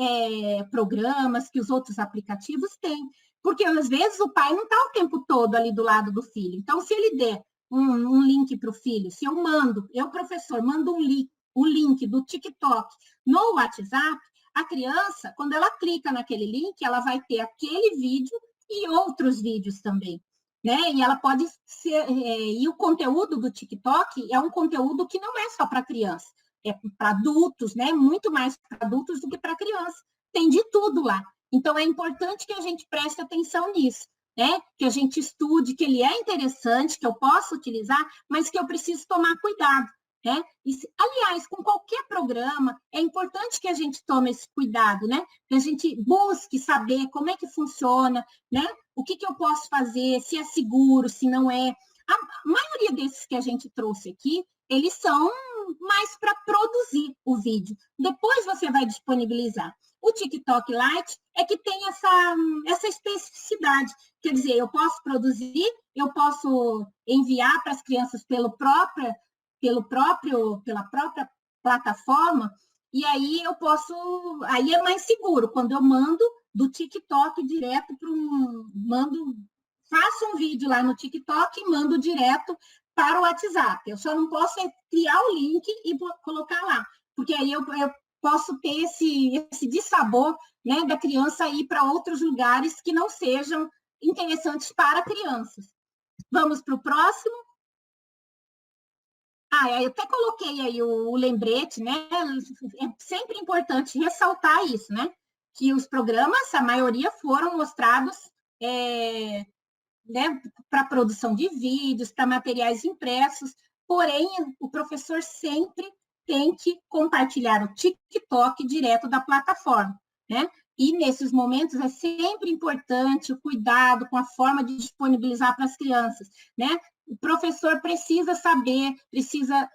programas, que os outros aplicativos têm. Porque, às vezes, o pai não está o tempo todo ali do lado do filho. Então, se ele der um link para o filho, se eu, professor, mando um link do TikTok no WhatsApp, a criança, quando ela clica naquele link, ela vai ter aquele vídeo e outros vídeos também. Né? E ela pode ser, e o conteúdo do TikTok é um conteúdo que não é só para criança, é para adultos, né? Muito mais para adultos do que para criança. Tem de tudo lá. Então é importante que a gente preste atenção nisso, né? Que a gente estude, que ele é interessante, que eu posso utilizar, mas que eu preciso tomar cuidado. Né? E, aliás, com qualquer programa, é importante que a gente tome esse cuidado, né? Que a gente busque saber como é que funciona, né? O que eu posso fazer, se é seguro, se não é. A maioria desses que a gente trouxe aqui, eles são mais para produzir o vídeo. Depois você vai disponibilizar. O TikTok Lite é que tem essa especificidade. Quer dizer, eu posso produzir, eu posso enviar para as crianças pela própria plataforma, e aí aí é mais seguro, quando eu mando do TikTok direto faço um vídeo lá no TikTok e mando direto para o WhatsApp. Eu só não posso criar o link e colocar lá, porque aí eu posso ter esse dissabor, né, da criança ir para outros lugares que não sejam interessantes para crianças. Vamos para o próximo. Eu até coloquei aí o lembrete, né? É sempre importante ressaltar isso, né? Que os programas, a maioria foram mostrados né, para produção de vídeos, para materiais impressos, porém, o professor sempre tem que compartilhar o TikTok direto da plataforma, né? E nesses momentos é sempre importante o cuidado com a forma de disponibilizar para as crianças, né? O professor precisa saber, precisa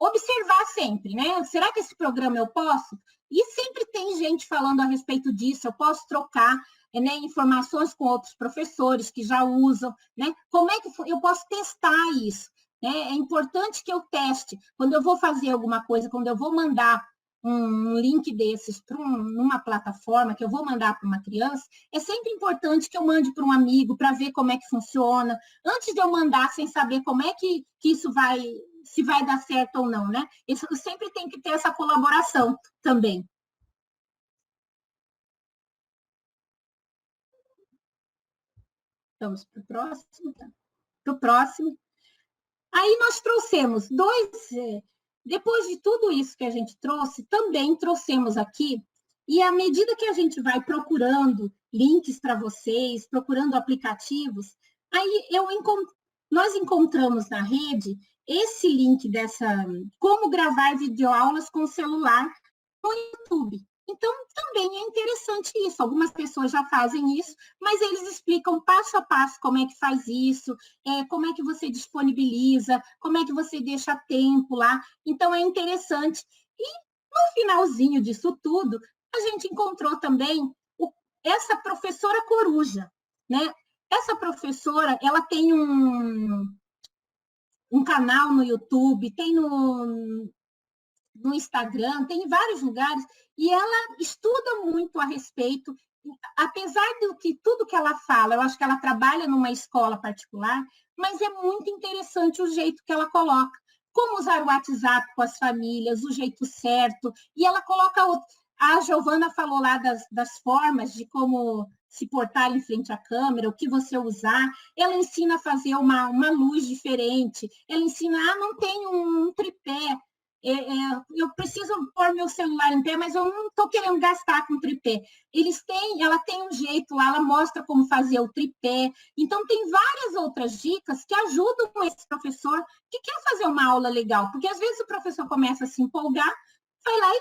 observar sempre, né? Será que esse programa eu posso? E sempre tem gente falando a respeito disso, eu posso trocar né, informações com outros professores que já usam, né? Como é que eu posso testar isso? Né? É importante que eu teste. Quando eu vou fazer alguma coisa, quando eu vou mandar um link desses para numa plataforma que eu vou mandar para uma criança, é sempre importante que eu mande para um amigo para ver como é que funciona, antes de eu mandar sem saber como é que isso se vai dar certo ou não, né? Isso sempre tem que ter essa colaboração também. Vamos para o próximo. Para o próximo. Aí nós trouxemos depois de tudo isso que a gente trouxe, também trouxemos aqui, e à medida que a gente vai procurando links para vocês, procurando aplicativos, aí nós encontramos na rede esse link como gravar videoaulas com celular no YouTube. Então, também é interessante isso. Algumas pessoas já fazem isso, mas eles explicam passo a passo como é que faz isso, como é que você disponibiliza, como é que você deixa tempo lá. Então, é interessante. E No finalzinho disso tudo, a gente encontrou também essa professora coruja, né? Essa professora, ela tem um canal no YouTube, tem no Instagram, tem em vários lugares, e ela estuda muito a respeito, apesar do que tudo que ela fala, eu acho que ela trabalha numa escola particular, mas é muito interessante o jeito que ela coloca, como usar o WhatsApp com as famílias, o jeito certo, e ela coloca a Giovana falou lá das formas de como se portar em frente à câmera, o que você usar, ela ensina a fazer uma luz diferente, ela ensina, não tem um tripé, eu preciso pôr meu celular em pé, mas eu não estou querendo gastar com tripé. Ela tem um jeito lá, ela mostra como fazer o tripé. Então, tem várias outras dicas que ajudam esse professor que quer fazer uma aula legal, porque às vezes o professor começa a se empolgar, vai lá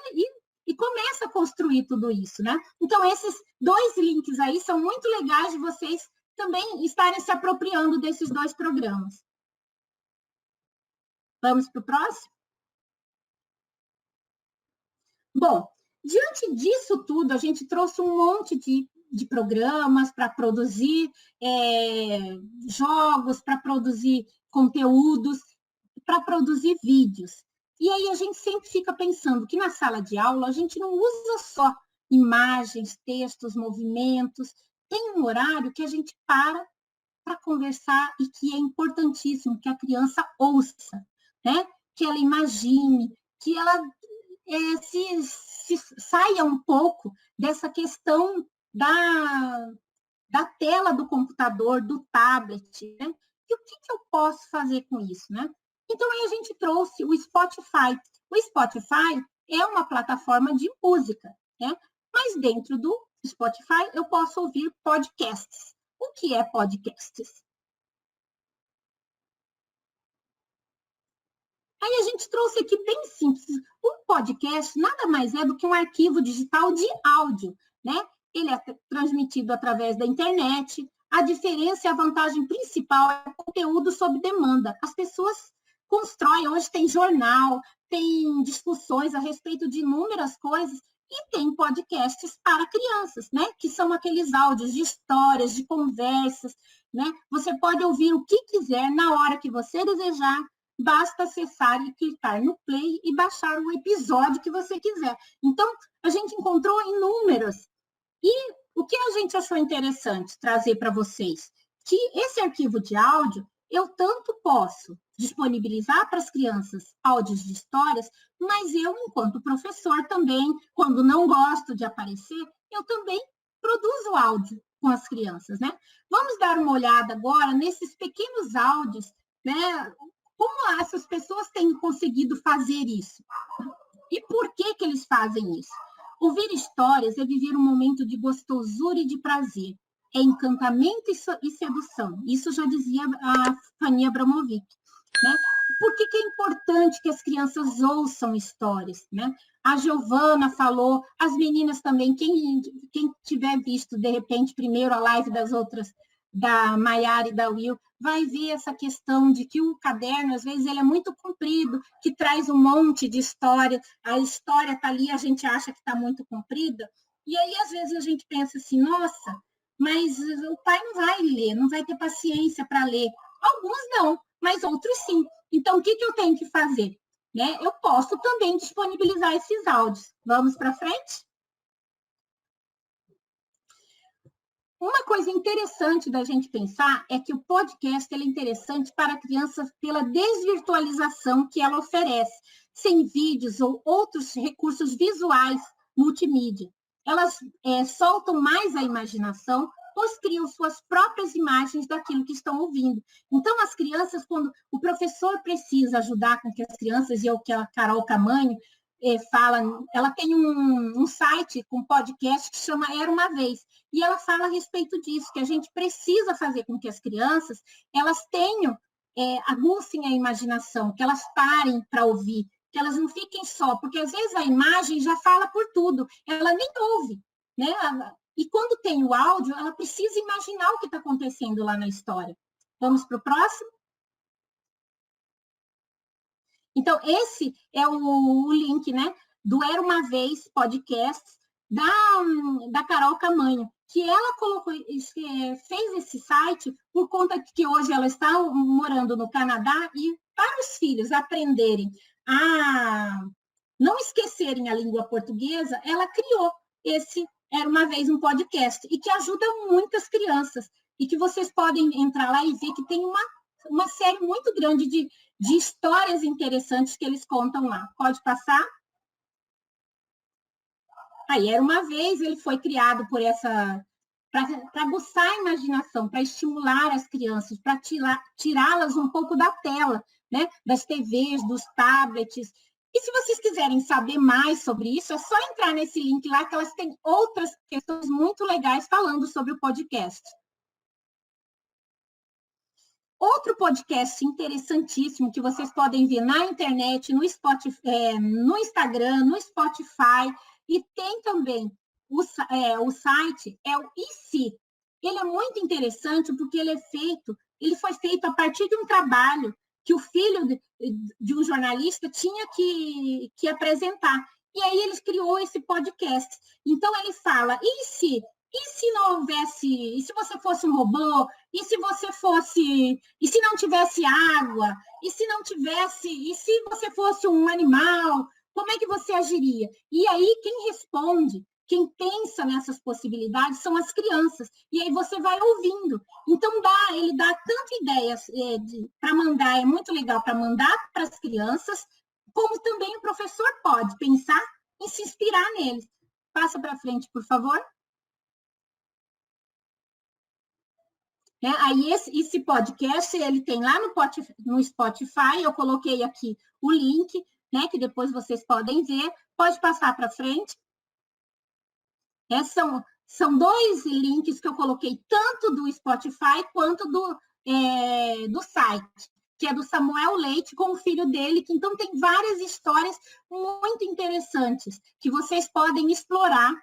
e começa a construir tudo isso, né? Então, esses 2 links aí são muito legais de vocês também estarem se apropriando desses 2 programas. Vamos para o próximo? Bom, diante disso tudo, a gente trouxe um monte de programas para produzir jogos, para produzir conteúdos, para produzir vídeos. E aí a gente sempre fica pensando que na sala de aula a gente não usa só imagens, textos, movimentos. Tem um horário que a gente para conversar e que é importantíssimo que a criança ouça, né? Que ela imagine, que ela se saia um pouco dessa questão da tela do computador, do tablet, né? E o que eu posso fazer com isso, né? Então, aí a gente trouxe o Spotify. O Spotify é uma plataforma de música, né? Mas dentro do Spotify eu posso ouvir podcasts. O que é podcasts? Aí a gente trouxe aqui bem simples. Um podcast nada mais é do que um arquivo digital de áudio, né? Ele é transmitido através da internet. A diferença e a vantagem principal é o conteúdo sob demanda. As pessoas constroem, hoje tem jornal, tem discussões a respeito de inúmeras coisas, e tem podcasts para crianças, né? Que são aqueles áudios de histórias, de conversas, né? Você pode ouvir o que quiser na hora que você desejar. Basta acessar e clicar no play e baixar o episódio que você quiser. Então, a gente encontrou inúmeras. E o que a gente achou interessante trazer para vocês? Que esse arquivo de áudio, eu tanto posso disponibilizar para as crianças áudios de histórias, mas eu, enquanto professor também, quando não gosto de aparecer, eu também produzo áudio com as crianças, né? Vamos dar uma olhada agora nesses pequenos áudios, né? Como essas pessoas têm conseguido fazer isso? E por que eles fazem isso? Ouvir histórias é viver um momento de gostosura e de prazer. É encantamento e sedução. Isso já dizia a Fanny Abramovic. Né? Por que é importante que as crianças ouçam histórias? Né? A Giovana falou, as meninas também, quem tiver visto, de repente, primeiro a live das outras, da Maiara e da Will, vai ver essa questão de que o caderno, às vezes, ele é muito comprido, que traz um monte de história, a história está ali, a gente acha que está muito comprida, e aí, às vezes, a gente pensa assim, nossa, mas o pai não vai ler, não vai ter paciência para ler. Alguns não, mas outros sim. Então, o que eu tenho que fazer? Né? Eu posso também disponibilizar esses áudios. Vamos para frente? Uma coisa interessante da gente pensar é que o podcast é interessante para a criança pela desvirtualização que ela oferece, sem vídeos ou outros recursos visuais multimídia. Elas soltam mais a imaginação, pois criam suas próprias imagens daquilo que estão ouvindo. Então, as crianças, quando o professor precisa ajudar com que as crianças, e é o que a Carol Camanho fala, ela tem um site com podcast que chama Era Uma Vez, e ela fala a respeito disso, que a gente precisa fazer com que as crianças, elas tenham, aguçem a imaginação, que elas parem para ouvir, que elas não fiquem só, porque às vezes a imagem já fala por tudo, ela nem ouve, né? E quando tem o áudio, ela precisa imaginar o que está acontecendo lá na história. Vamos para o próximo? Então, esse é o link, né, do Era Uma Vez podcast da Carol Camanho, que ela fez esse site por conta que hoje ela está morando no Canadá e para os filhos aprenderem a não esquecerem a língua portuguesa, ela criou esse Era Uma Vez um podcast, e que ajuda muitas crianças, e que vocês podem entrar lá e ver que tem uma série muito grande de histórias interessantes que eles contam lá. Pode passar? Aí, Era Uma Vez, ele foi criado para aguçar a imaginação, para estimular as crianças, para tirá-las um pouco da tela, né? Das TVs, dos tablets. E se vocês quiserem saber mais sobre isso, é só entrar nesse link lá, que elas têm outras questões muito legais falando sobre o podcast. Outro podcast interessantíssimo que vocês podem ver na internet, no Spotify, no Instagram, no Spotify, e tem também o site, é o IC. Ele é muito interessante porque ele foi feito a partir de um trabalho que o filho de um jornalista tinha que apresentar. E aí ele criou esse podcast. Então ele fala, e se não houvesse, e se você fosse um robô, e se não tivesse água, e se você fosse um animal, como é que você agiria? E aí quem responde, quem pensa nessas possibilidades são as crianças. E aí você vai ouvindo. Então, ele dá tantas ideias para mandar, é muito legal para mandar para as crianças, como também o professor pode pensar e se inspirar neles. Passa para frente, por favor. Aí esse podcast, ele tem lá no Spotify, eu coloquei aqui o link, né, que depois vocês podem ver. Pode passar para frente. São 2 links que eu coloquei, tanto do Spotify quanto do site, que é do Samuel Leite com o filho dele, que então tem várias histórias muito interessantes que vocês podem explorar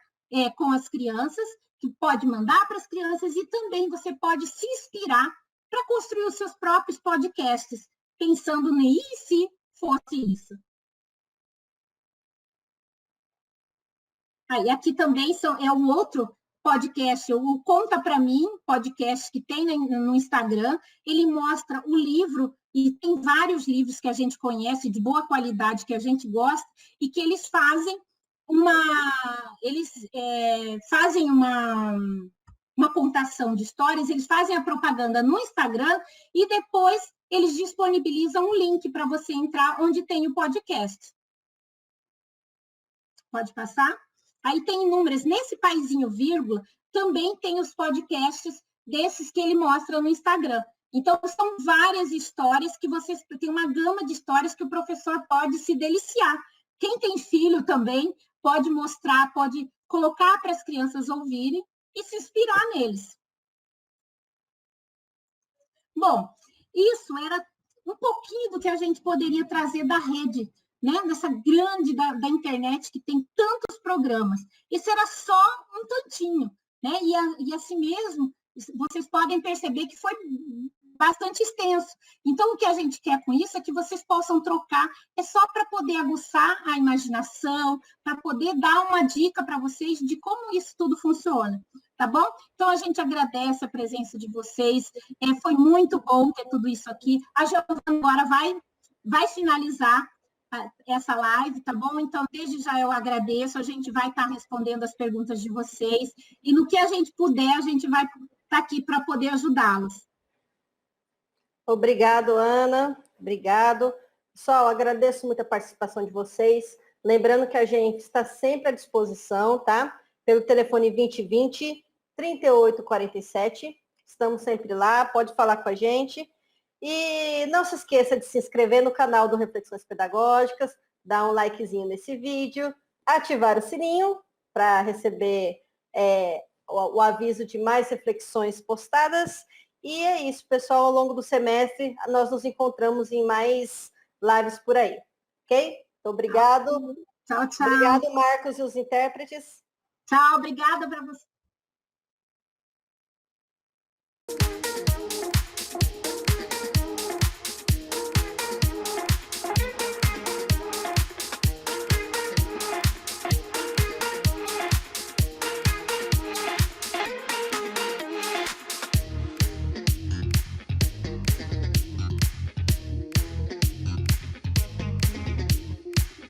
com as crianças, que pode mandar para as crianças, e também você pode se inspirar para construir os seus próprios podcasts, pensando e se fosse isso. E aqui também é um outro podcast, o Conta Pra Mim, podcast que tem no Instagram. Ele mostra o livro, e tem vários livros que a gente conhece, de boa qualidade, que a gente gosta, e que eles fazem uma contação de histórias, eles fazem a propaganda no Instagram, e depois eles disponibilizam um link para você entrar onde tem o podcast. Pode passar? Aí tem números, nesse paizinho vírgula, também tem os podcasts desses que ele mostra no Instagram. Então, são várias histórias que vocês tem uma gama de histórias que o professor pode se deliciar. Quem tem filho também pode mostrar, pode colocar para as crianças ouvirem e se inspirar neles. Bom, isso era um pouquinho do que a gente poderia trazer da rede, né? Nessa grande da internet que tem tantos programas. Isso era só um tantinho, né? E assim mesmo, vocês podem perceber que foi bastante extenso. Então, o que a gente quer com isso é que vocês possam trocar, é só para poder aguçar a imaginação, para poder dar uma dica para vocês de como isso tudo funciona, tá bom? Então, a gente agradece a presença de vocês, foi muito bom ter tudo isso aqui. A Giovana agora vai finalizar essa live, tá bom? Então, desde já eu agradeço, a gente vai estar respondendo as perguntas de vocês, e no que a gente puder, a gente vai estar aqui para poder ajudá-los. Obrigado, Ana. Obrigado. Pessoal, agradeço muito a participação de vocês. Lembrando que a gente está sempre à disposição, tá? Pelo telefone 2020 3847. Estamos sempre lá, pode falar com a gente. E não se esqueça de se inscrever no canal do Reflexões Pedagógicas, dar um likezinho nesse vídeo, ativar o sininho para receber o aviso de mais reflexões postadas. E é isso, pessoal. Ao longo do semestre, nós nos encontramos em mais lives por aí. Ok? Então, obrigado. Tchau, tchau. Obrigado, Marcos e os intérpretes. Tchau, obrigada para você.